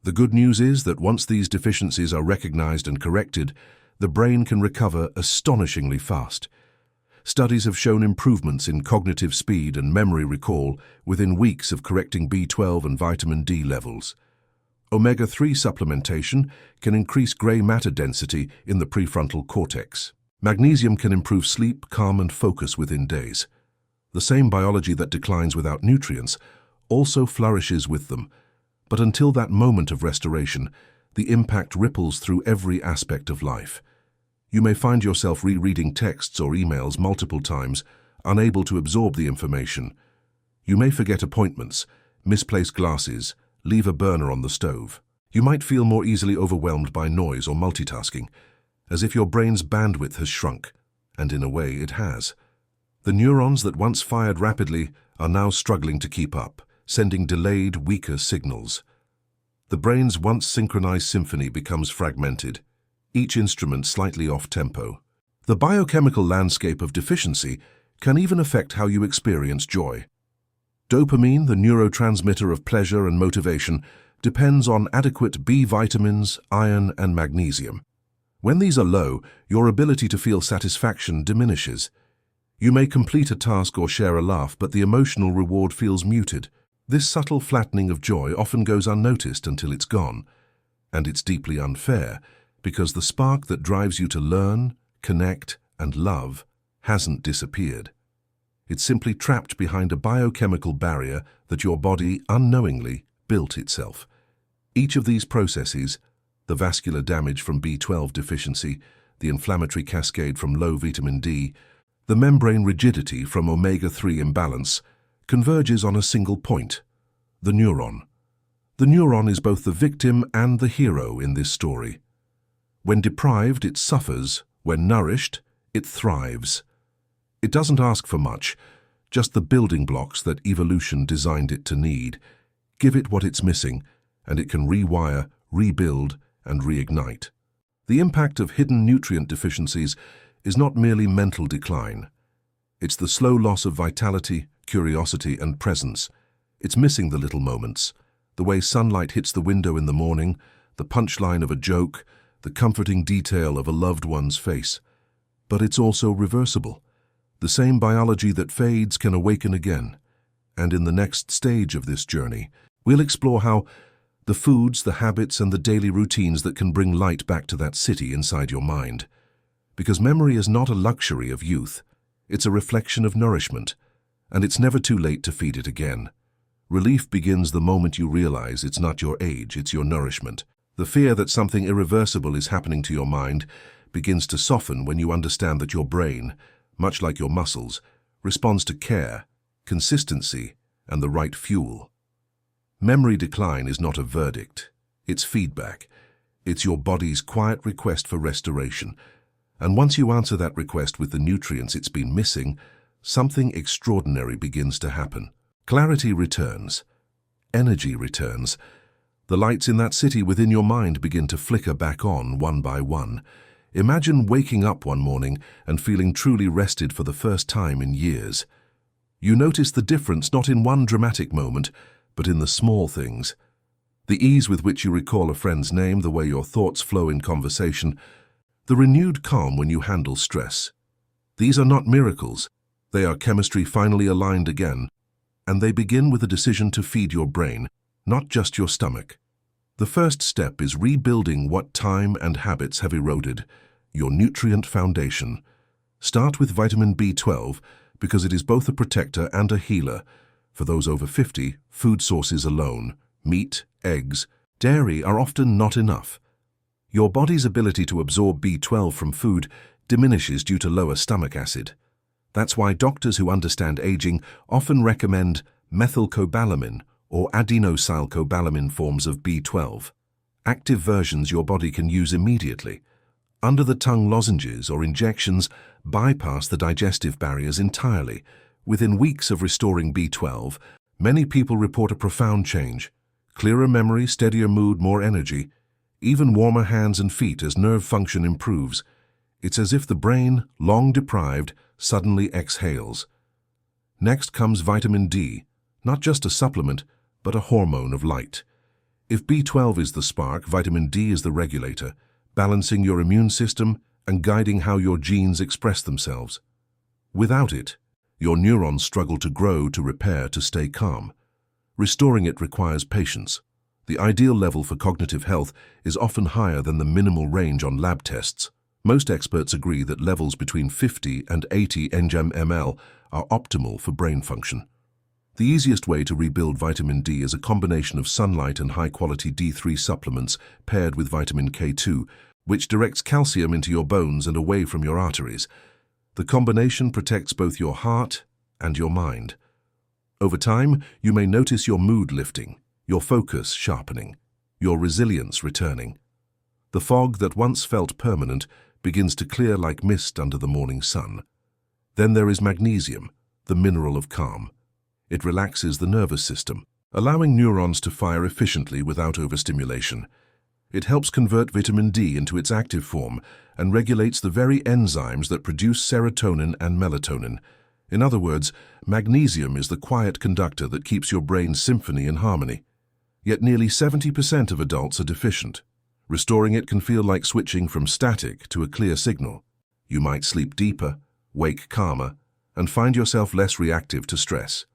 The good news is that once these deficiencies are recognized and corrected, the brain can recover astonishingly fast. Studies have shown improvements in cognitive speed and memory recall within weeks of correcting B12 and vitamin D levels. Omega-3 supplementation can increase gray matter density in the prefrontal cortex. Magnesium can improve sleep, calm, and focus within days. The same biology that declines without nutrients also flourishes with them. But until that moment of restoration, the impact ripples through every aspect of life. You may find yourself rereading texts or emails multiple times, unable to absorb the information. You may forget appointments, misplace glasses, leave a burner on the stove. You might feel more easily overwhelmed by noise or multitasking, as if your brain's bandwidth has shrunk, and in a way it has. The neurons that once fired rapidly are now struggling to keep up, sending delayed, weaker signals. The brain's once synchronized symphony becomes fragmented, each instrument slightly off-tempo. The biochemical landscape of deficiency can even affect how you experience joy. Dopamine, the neurotransmitter of pleasure and motivation, depends on adequate B vitamins, iron, and magnesium. When these are low, your ability to feel satisfaction diminishes. You may complete a task or share a laugh, but the emotional reward feels muted. This subtle flattening of joy often goes unnoticed until it's gone. And it's deeply unfair, because the spark that drives you to learn, connect, and love hasn't disappeared. It's simply trapped behind a biochemical barrier that your body unknowingly built itself. Each of these processes, the vascular damage from B12 deficiency, the inflammatory cascade from low vitamin D, the membrane rigidity from omega-3 imbalance, converges on a single point: the neuron. The neuron is both the victim and the hero in this story. When deprived, it suffers. When nourished, it thrives. It doesn't ask for much, just the building blocks that evolution designed it to need. Give it what it's missing, and it can rewire, rebuild, and reignite. The impact of hidden nutrient deficiencies is not merely mental decline. It's the slow loss of vitality, curiosity, and presence. It's missing the little moments, the way sunlight hits the window in the morning, the punchline of a joke, the comforting detail of a loved one's face. But it's also reversible. The same biology that fades can awaken again. And in the next stage of this journey, we'll explore how the foods, the habits, and the daily routines that can bring light back to that city inside your mind. Because memory is not a luxury of youth. It's a reflection of nourishment, and it's never too late to feed it again. Relief begins the moment you realize it's not your age, it's your nourishment. The fear that something irreversible is happening to your mind begins to soften when you understand that your brain, much like your muscles, responds to care, consistency, and the right fuel. Memory decline is not a verdict. It's feedback. It's your body's quiet request for restoration. And once you answer that request with the nutrients it's been missing, something extraordinary begins to happen. Clarity returns. Energy returns. The lights in that city within your mind begin to flicker back on one by one. Imagine waking up one morning and feeling truly rested for the first time in years. You notice the difference not in one dramatic moment, but in the small things. The ease with which you recall a friend's name, the way your thoughts flow in conversation, the renewed calm when you handle stress. These are not miracles. They are chemistry finally aligned again, and they begin with a decision to feed your brain, not just your stomach. The first step is rebuilding what time and habits have eroded, your nutrient foundation. Start with vitamin B12 because it is both a protector and a healer. For those over 50, food sources alone, meat, eggs, dairy are often not enough. Your body's ability to absorb B12 from food diminishes due to lower stomach acid. That's why doctors who understand aging often recommend methylcobalamin or adenosylcobalamin forms of B12, active versions your body can use immediately. Under-the-tongue lozenges or injections bypass the digestive barriers entirely. Within weeks of restoring B12, many people report a profound change. Clearer memory, steadier mood, more energy, even warmer hands and feet as nerve function improves. It's as if the brain, long deprived, suddenly exhales. Next comes vitamin D, not just a supplement, but a hormone of light. If B12 is the spark, vitamin D is the regulator, balancing your immune system and guiding how your genes express themselves. Without it, your neurons struggle to grow, to repair, to stay calm. Restoring it requires patience. The ideal level for cognitive health is often higher than the minimal range on lab tests. Most experts agree that levels between 50 and 80 ng/ml are optimal for brain function. The easiest way to rebuild vitamin D is a combination of sunlight and high-quality D3 supplements paired with vitamin K2, which directs calcium into your bones and away from your arteries. The combination protects both your heart and your mind. Over time, you may notice your mood lifting, your focus sharpening, your resilience returning. The fog that once felt permanent begins to clear like mist under the morning sun. Then there is magnesium, the mineral of calm. It relaxes the nervous system, allowing neurons to fire efficiently without overstimulation. It helps convert vitamin D into its active form and regulates the very enzymes that produce serotonin and melatonin. In other words, magnesium is the quiet conductor that keeps your brain's symphony in harmony. Yet nearly 70% of adults are deficient. Restoring it can feel like switching from static to a clear signal. You might sleep deeper, wake calmer, and find yourself less reactive to stress.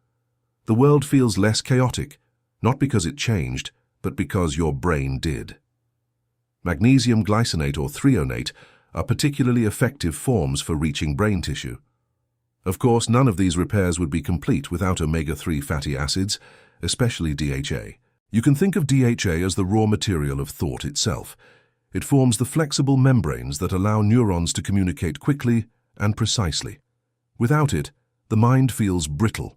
The world feels less chaotic, not because it changed, but because your brain did. Magnesium glycinate or threonate are particularly effective forms for reaching brain tissue. Of course, none of these repairs would be complete without omega-3 fatty acids, especially DHA. You can think of DHA as the raw material of thought itself. It forms the flexible membranes that allow neurons to communicate quickly and precisely. Without it, the mind feels brittle.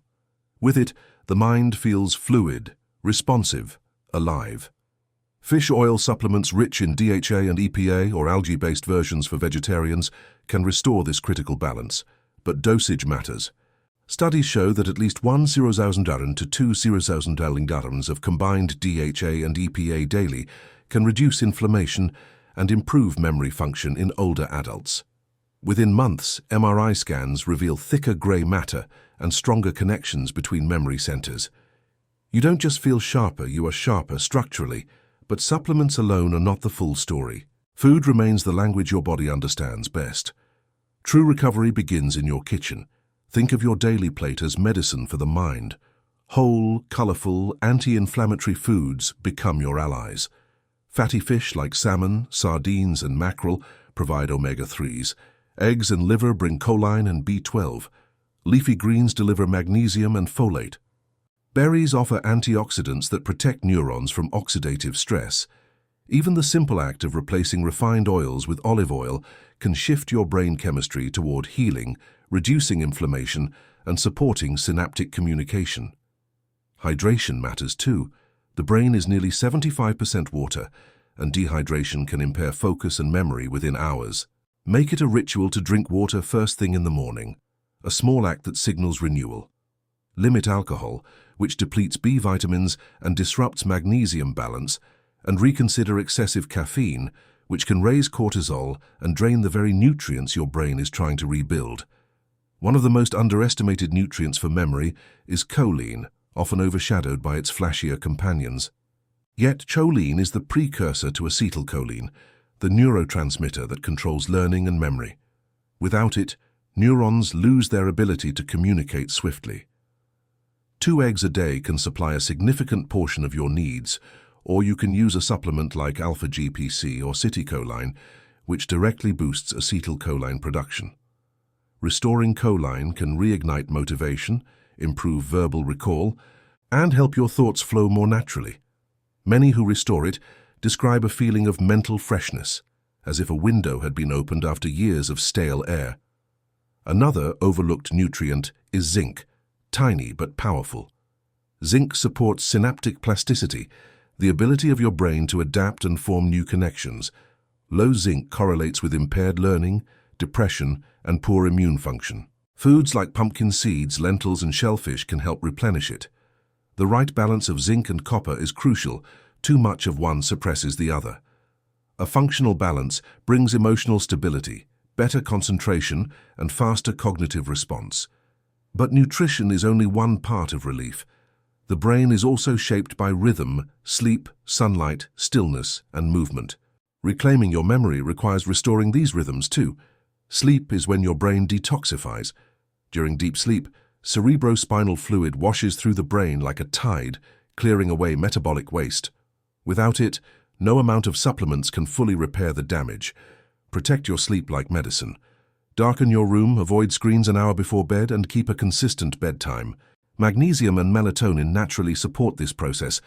With it, the mind feels fluid, responsive, alive. Fish oil supplements rich in DHA and EPA or algae-based versions for vegetarians can restore this critical balance, but dosage matters. Studies show that at least 1,000 to 2,000 dirhams of combined DHA and EPA daily can reduce inflammation and improve memory function in older adults. Within months, MRI scans reveal thicker grey matter and stronger connections between memory centers. You don't just feel sharper, you are sharper structurally, but supplements alone are not the full story. Food remains the language your body understands best. True recovery begins in your kitchen. Think of your daily plate as medicine for the mind. Whole, colorful, anti-inflammatory foods become your allies. Fatty fish like salmon, sardines, and mackerel provide omega-3s. Eggs and liver bring choline and B12. Leafy greens deliver magnesium and folate. Berries offer antioxidants that protect neurons from oxidative stress. Even the simple act of replacing refined oils with olive oil can shift your brain chemistry toward healing, reducing inflammation, and supporting synaptic communication. Hydration matters too. The brain is nearly 75% water, and dehydration can impair focus and memory within hours. Make it a ritual to drink water first thing in the morning, a small act that signals renewal. Limit alcohol, which depletes B vitamins and disrupts magnesium balance, and reconsider excessive caffeine, which can raise cortisol and drain the very nutrients your brain is trying to rebuild. One of the most underestimated nutrients for memory is choline, often overshadowed by its flashier companions. Yet choline is the precursor to acetylcholine, the neurotransmitter that controls learning and memory. Without it, neurons lose their ability to communicate swiftly. 2 eggs a day can supply a significant portion of your needs, or you can use a supplement like alpha-GPC or citicoline, which directly boosts acetylcholine production. Restoring choline can reignite motivation, improve verbal recall, and help your thoughts flow more naturally. Many who restore it describe a feeling of mental freshness, as if a window had been opened after years of stale air. Another overlooked nutrient is zinc, tiny but powerful. Zinc supports synaptic plasticity, the ability of your brain to adapt and form new connections. Low zinc correlates with impaired learning, depression, and poor immune function. Foods like pumpkin seeds, lentils, and shellfish can help replenish it. The right balance of zinc and copper is crucial. Too much of one suppresses the other. A functional balance brings emotional stability, better concentration, and faster cognitive response. But nutrition is only one part of relief. The brain is also shaped by rhythm, sleep, sunlight, stillness, and movement. Reclaiming your memory requires restoring these rhythms too. Sleep is when your brain detoxifies. During deep sleep, cerebrospinal fluid washes through the brain like a tide, clearing away metabolic waste. Without it, no amount of supplements can fully repair the damage. Protect your sleep like medicine. Darken your room, avoid screens an hour before bed, and keep a consistent bedtime. Magnesium and melatonin naturally support this process,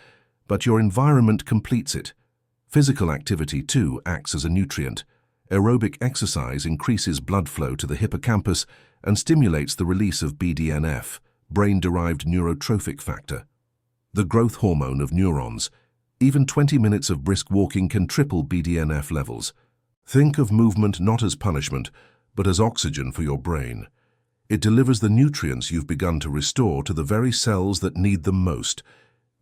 but your environment completes it. Physical activity, too, acts as a nutrient. Aerobic exercise increases blood flow to the hippocampus and stimulates the release of BDNF, brain-derived neurotrophic factor, the growth hormone of neurons. Even 20 minutes of brisk walking can triple BDNF levels. Think of movement not as punishment, but as oxygen for your brain. It delivers the nutrients you've begun to restore to the very cells that need them most.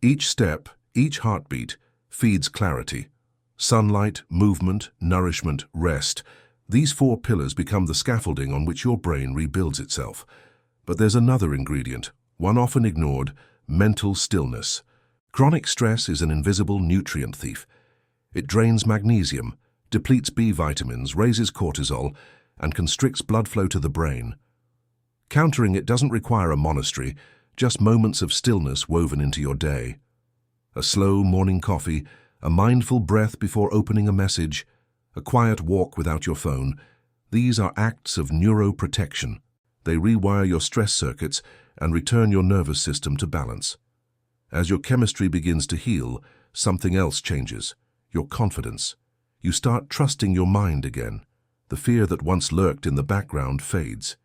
Each step, each heartbeat, feeds clarity. Sunlight, movement, nourishment, rest. These four pillars become the scaffolding on which your brain rebuilds itself. But there's another ingredient, one often ignored: mental stillness. Chronic stress is an invisible nutrient thief. It drains magnesium, depletes B vitamins, raises cortisol, and constricts blood flow to the brain. Countering it doesn't require a monastery, just moments of stillness woven into your day. A slow morning coffee, a mindful breath before opening a message, a quiet walk without your phone. These are acts of neuroprotection. They rewire your stress circuits and return your nervous system to balance. As your chemistry begins to heal, something else changes: your confidence. You start trusting your mind again. The fear that once lurked in the background fades.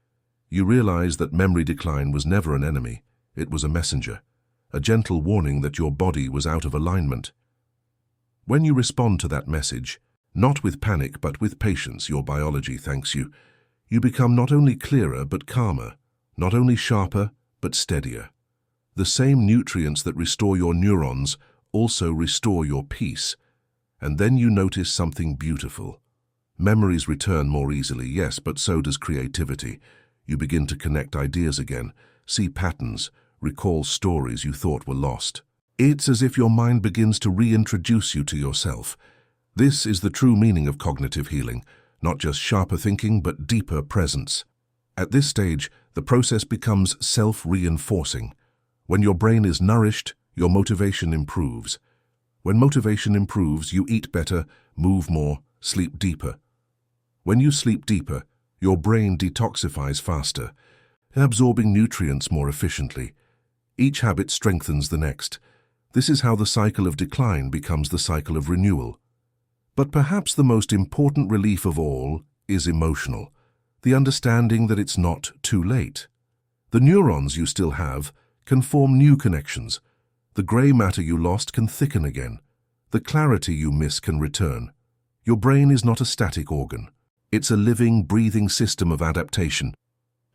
You realize that memory decline was never an enemy. It was a messenger, a gentle warning that your body was out of alignment. When you respond to that message, not with panic but with patience, your biology thanks you. You become not only clearer but calmer, not only sharper but steadier. The same nutrients that restore your neurons also restore your peace. And then you notice something beautiful. Memories return more easily, yes, but so does creativity. You begin to connect ideas again, see patterns, recall stories you thought were lost. It's as if your mind begins to reintroduce you to yourself. This is the true meaning of cognitive healing, not just sharper thinking, but deeper presence. At this stage, the process becomes self-reinforcing. When your brain is nourished, your motivation improves. When motivation improves, you eat better, move more, sleep deeper. When you sleep deeper, your brain detoxifies faster, absorbing nutrients more efficiently. Each habit strengthens the next. This is how the cycle of decline becomes the cycle of renewal. But perhaps the most important relief of all is emotional, the understanding that it's not too late. The neurons you still have can form new connections. The gray matter you lost can thicken again. The clarity you miss can return. Your brain is not a static organ. It's a living, breathing system of adaptation.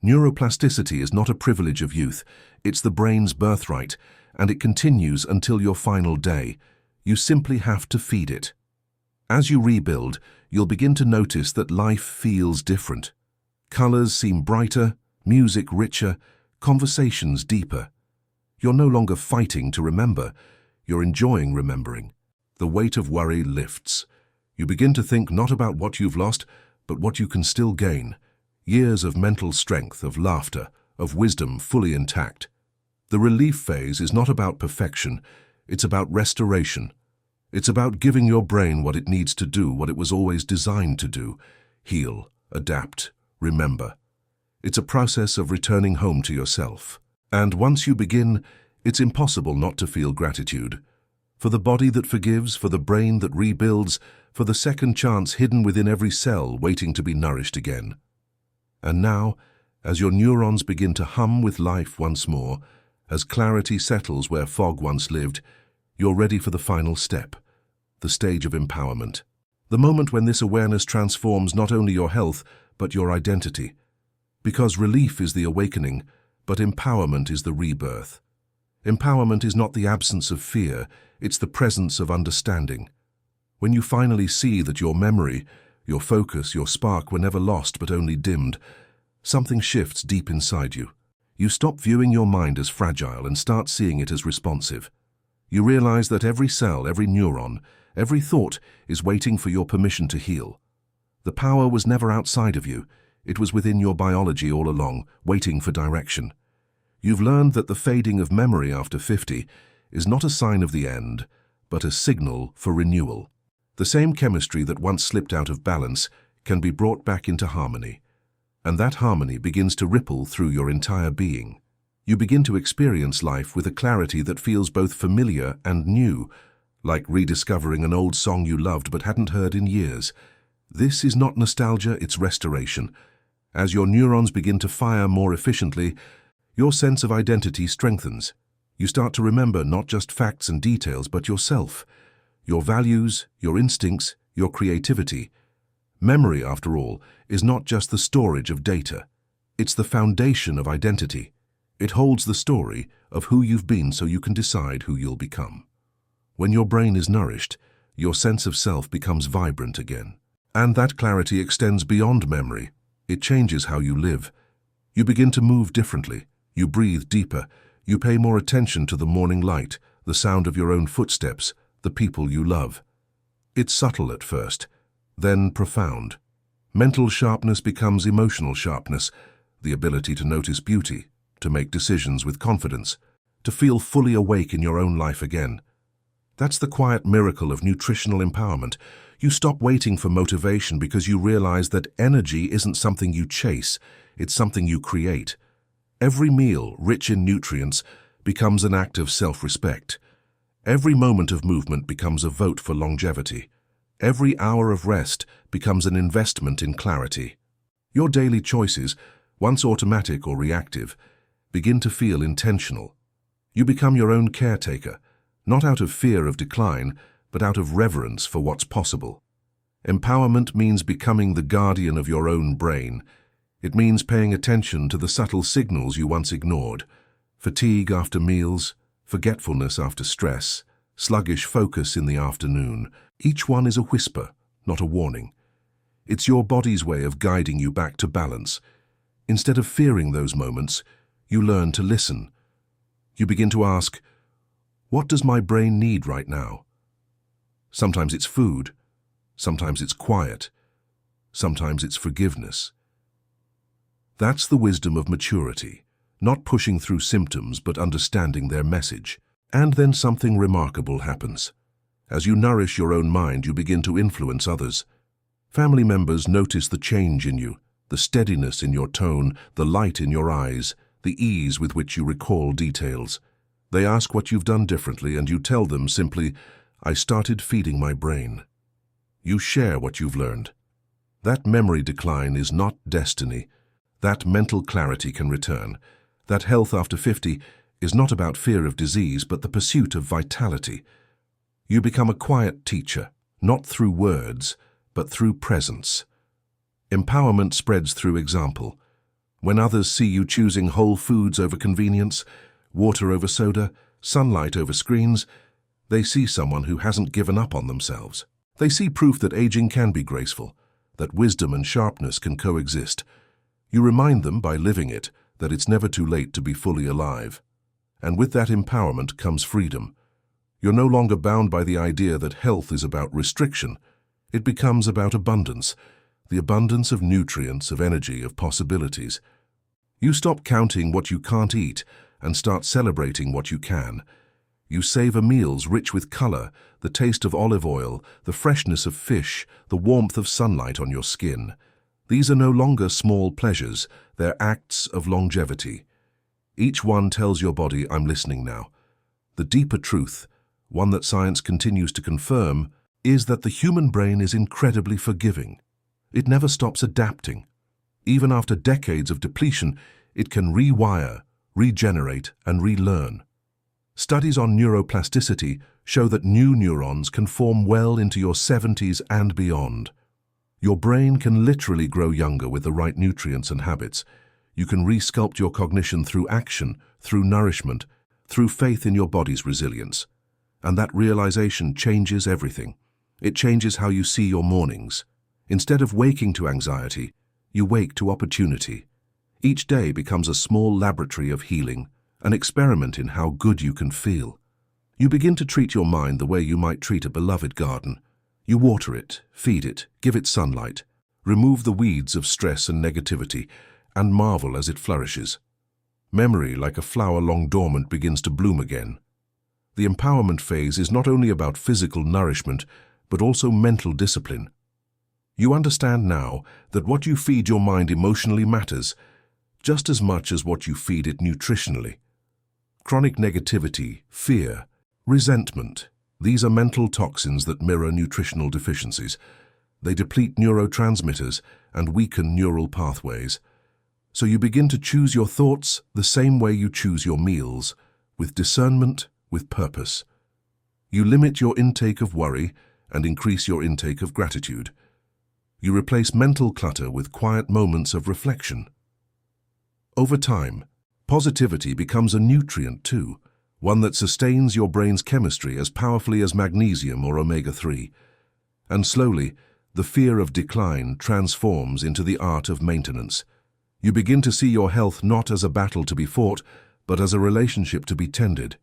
Neuroplasticity is not a privilege of youth. It's the brain's birthright, and it continues until your final day. You simply have to feed it. As you rebuild, you'll begin to notice that life feels different. Colors seem brighter, music richer, conversations deeper. You're no longer fighting to remember. You're enjoying remembering. The weight of worry lifts. You begin to think not about what you've lost, but what you can still gain. Years of mental strength, of laughter, of wisdom fully intact. The relief phase is not about perfection, it's about restoration. It's about giving your brain what it needs to do, what it was always designed to do: heal, adapt, remember. It's a process of returning home to yourself. And once you begin, it's impossible not to feel gratitude. For the body that forgives, for the brain that rebuilds, for the second chance hidden within every cell waiting to be nourished again. And now, as your neurons begin to hum with life once more, as clarity settles where fog once lived, you're ready for the final step, the stage of empowerment. The moment when this awareness transforms not only your health, but your identity. Because relief is the awakening, but empowerment is the rebirth. Empowerment is not the absence of fear, it's the presence of understanding. When you finally see that your memory, your focus, your spark were never lost but only dimmed, something shifts deep inside you. You stop viewing your mind as fragile and start seeing it as responsive. You realize that every cell, every neuron, every thought is waiting for your permission to heal. The power was never outside of you. It was within your biology all along, waiting for direction. You've learned that the fading of memory after 50 is not a sign of the end, but a signal for renewal. The same chemistry that once slipped out of balance can be brought back into harmony. And that harmony begins to ripple through your entire being. You begin to experience life with a clarity that feels both familiar and new, like rediscovering an old song you loved but hadn't heard in years. This is not nostalgia, it's restoration. As your neurons begin to fire more efficiently, your sense of identity strengthens. You start to remember not just facts and details, but yourself, your values, your instincts, your creativity. Memory, after all, is not just the storage of data. It's the foundation of identity. It holds the story of who you've been so you can decide who you'll become. When your brain is nourished, your sense of self becomes vibrant again. And that clarity extends beyond memory. It changes how you live. You begin to move differently. You breathe deeper. You pay more attention to the morning light, the sound of your own footsteps, the people you love. It's subtle at first, then profound. Mental sharpness becomes emotional sharpness, the ability to notice beauty, to make decisions with confidence, to feel fully awake in your own life again. That's the quiet miracle of nutritional empowerment. You stop waiting for motivation because you realize that energy isn't something you chase, it's something you create. Every meal, rich in nutrients, becomes an act of self-respect. Every moment of movement becomes a vote for longevity. Every hour of rest becomes an investment in clarity. Your daily choices, once automatic or reactive, begin to feel intentional. You become your own caretaker, not out of fear of decline, but out of reverence for what's possible. Empowerment means becoming the guardian of your own brain. It means paying attention to the subtle signals you once ignored: fatigue after meals, forgetfulness after stress, sluggish focus in the afternoon. Each one is a whisper, not a warning. It's your body's way of guiding you back to balance. Instead of fearing those moments, you learn to listen. You begin to ask, what does my brain need right now? Sometimes it's food, sometimes it's quiet, sometimes it's forgiveness. That's the wisdom of maturity, not pushing through symptoms but understanding their message. And then something remarkable happens. As you nourish your own mind, you begin to influence others. Family members notice the change in you, the steadiness in your tone, the light in your eyes, the ease with which you recall details. They ask what you've done differently, and you tell them simply, I started feeding my brain. You share what you've learned. That memory decline is not destiny. That mental clarity can return. That health after 50 is not about fear of disease, but the pursuit of vitality. You become a quiet teacher, not through words, but through presence. Empowerment spreads through example. When others see you choosing whole foods over convenience, water over soda, sunlight over screens, they see someone who hasn't given up on themselves. They see proof that aging can be graceful, that wisdom and sharpness can coexist. You remind them by living it that it's never too late to be fully alive. And with that empowerment comes freedom. You're no longer bound by the idea that health is about restriction. It becomes about abundance, the abundance of nutrients, of energy, of possibilities. You stop counting what you can't eat and start celebrating what you can. You savor meals rich with color, the taste of olive oil, the freshness of fish, the warmth of sunlight on your skin. These are no longer small pleasures, they're acts of longevity. Each one tells your body, I'm listening now. The deeper truth, one that science continues to confirm, is that the human brain is incredibly forgiving. It never stops adapting. Even after decades of depletion, it can rewire, regenerate, and relearn. Studies on neuroplasticity show that new neurons can form well into your 70s and beyond. Your brain can literally grow younger with the right nutrients and habits. You can resculpt your cognition through action, through nourishment, through faith in your body's resilience. And that realization changes everything. It changes how you see your mornings. Instead of waking to anxiety, you wake to opportunity. Each day becomes a small laboratory of healing, an experiment in how good you can feel. You begin to treat your mind the way you might treat a beloved garden. You water it, feed it, give it sunlight, remove the weeds of stress and negativity, and marvel as it flourishes. Memory, like a flower long dormant, begins to bloom again. The empowerment phase is not only about physical nourishment, but also mental discipline. You understand now that what you feed your mind emotionally matters just as much as what you feed it nutritionally. Chronic negativity, fear, resentment, these are mental toxins that mirror nutritional deficiencies. They deplete neurotransmitters and weaken neural pathways. So you begin to choose your thoughts the same way you choose your meals, with discernment, with purpose. You limit your intake of worry and increase your intake of gratitude. You replace mental clutter with quiet moments of reflection. Over time, positivity becomes a nutrient too, one that sustains your brain's chemistry as powerfully as magnesium or omega-3. And slowly, the fear of decline transforms into the art of maintenance. You begin to see your health not as a battle to be fought, but as a relationship to be tended.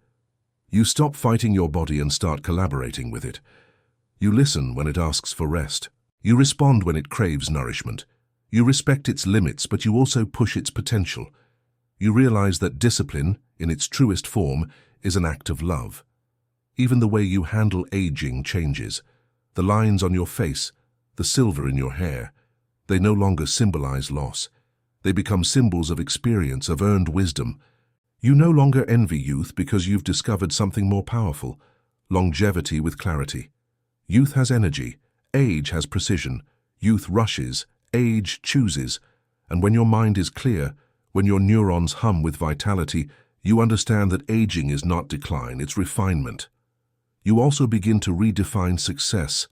You stop fighting your body and start collaborating with it. You listen when it asks for rest. You respond when it craves nourishment. You respect its limits, but you also push its potential. You realize that discipline, in its truest form, is an act of love. Even the way you handle aging changes. The lines on your face, the silver in your hair, they no longer symbolize loss. They become symbols of experience, of earned wisdom. You no longer envy youth because you've discovered something more powerful, longevity with clarity. Youth has energy, age has precision. Youth rushes, age chooses. And when your mind is clear, when your neurons hum with vitality, you understand that aging is not decline, it's refinement. You also begin to redefine success.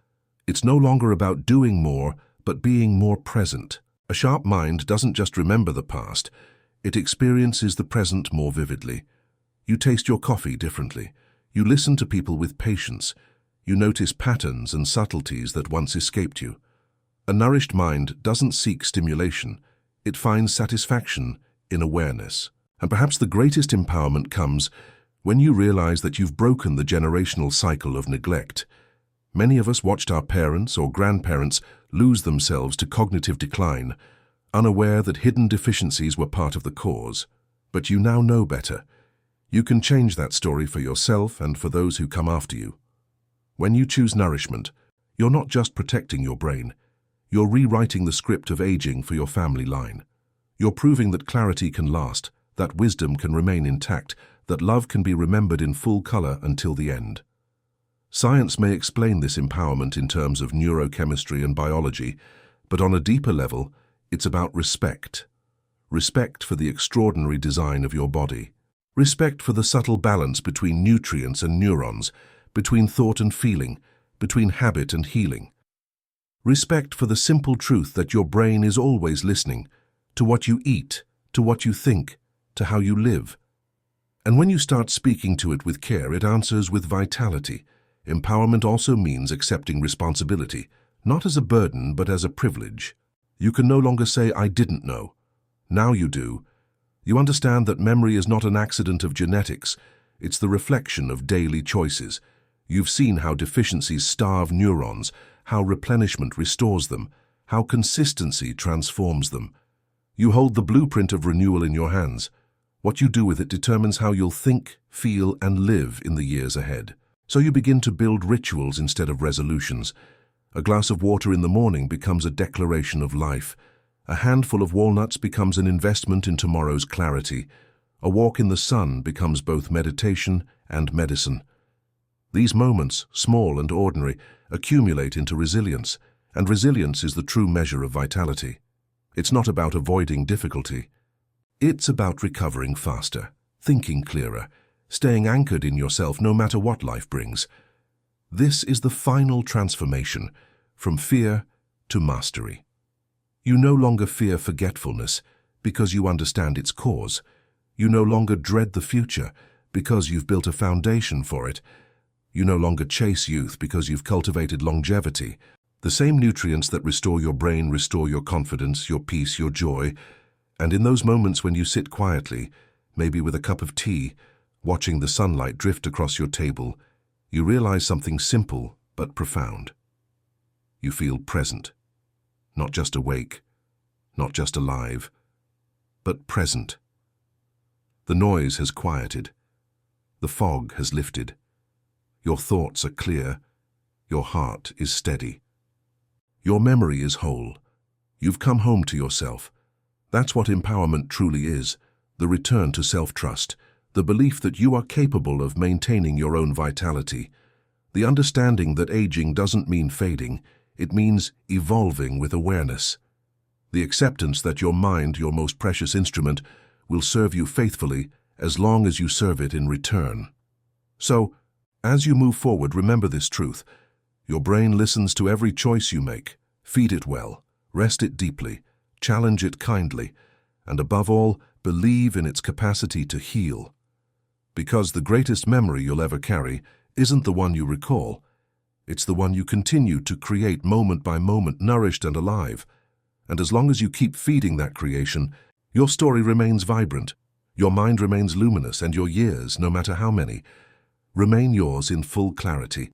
It's no longer about doing more, but being more present. A sharp mind doesn't just remember the past, it experiences the present more vividly. You taste your coffee differently. You listen to people with patience. You notice patterns and subtleties that once escaped you. A nourished mind doesn't seek stimulation. It finds satisfaction in awareness. And perhaps the greatest empowerment comes when you realize that you've broken the generational cycle of neglect. Many of us watched our parents or grandparents lose themselves to cognitive decline, unaware that hidden deficiencies were part of the cause. But you now know better. You can change that story for yourself and for those who come after you. When you choose nourishment, you're not just protecting your brain. You're rewriting the script of aging for your family line. You're proving that clarity can last, that wisdom can remain intact, that love can be remembered in full color until the end. Science may explain this empowerment in terms of neurochemistry and biology, but on a deeper level, it's about respect. Respect for the extraordinary design of your body. Respect for the subtle balance between nutrients and neurons, between thought and feeling, between habit and healing. Respect for the simple truth that your brain is always listening to what you eat, to what you think, to how you live. And when you start speaking to it with care, it answers with vitality. Empowerment also means accepting responsibility, not as a burden, but as a privilege. You can no longer say, I didn't know. Now you do. You understand that memory is not an accident of genetics. It's the reflection of daily choices. You've seen how deficiencies starve neurons, how replenishment restores them, how consistency transforms them. You hold the blueprint of renewal in your hands. What you do with it determines how you'll think, feel, and live in the years ahead. So you begin to build rituals instead of resolutions. A glass of water in the morning becomes a declaration of life. A handful of walnuts becomes an investment in tomorrow's clarity. A walk in the sun becomes both meditation and medicine. These moments, small and ordinary, accumulate into resilience, and resilience is the true measure of vitality. It's not about avoiding difficulty. It's about recovering faster, thinking clearer, staying anchored in yourself no matter what life brings. This is the final transformation, from fear to mastery. You no longer fear forgetfulness because you understand its cause. You no longer dread the future because you've built a foundation for it. You no longer chase youth because you've cultivated longevity. The same nutrients that restore your brain restore your confidence, your peace, your joy. And in those moments when you sit quietly, maybe with a cup of tea, watching the sunlight drift across your table, you realize something simple but profound. You feel present, not just awake, not just alive, but present. The noise has quieted. The fog has lifted. Your thoughts are clear. Your heart is steady. Your memory is whole. You've come home to yourself. That's what empowerment truly is, the return to self-trust, the belief that you are capable of maintaining your own vitality, the understanding that aging doesn't mean fading, it means evolving with awareness, the acceptance that your mind, your most precious instrument, will serve you faithfully as long as you serve it in return. So, as you move forward, remember this truth. Your brain listens to every choice you make. Feed it well, rest it deeply, challenge it kindly, and above all, believe in its capacity to heal. Because the greatest memory you'll ever carry isn't the one you recall. It's the one you continue to create moment by moment, nourished and alive. And as long as you keep feeding that creation, your story remains vibrant, your mind remains luminous, and your years, no matter how many, remain yours in full clarity.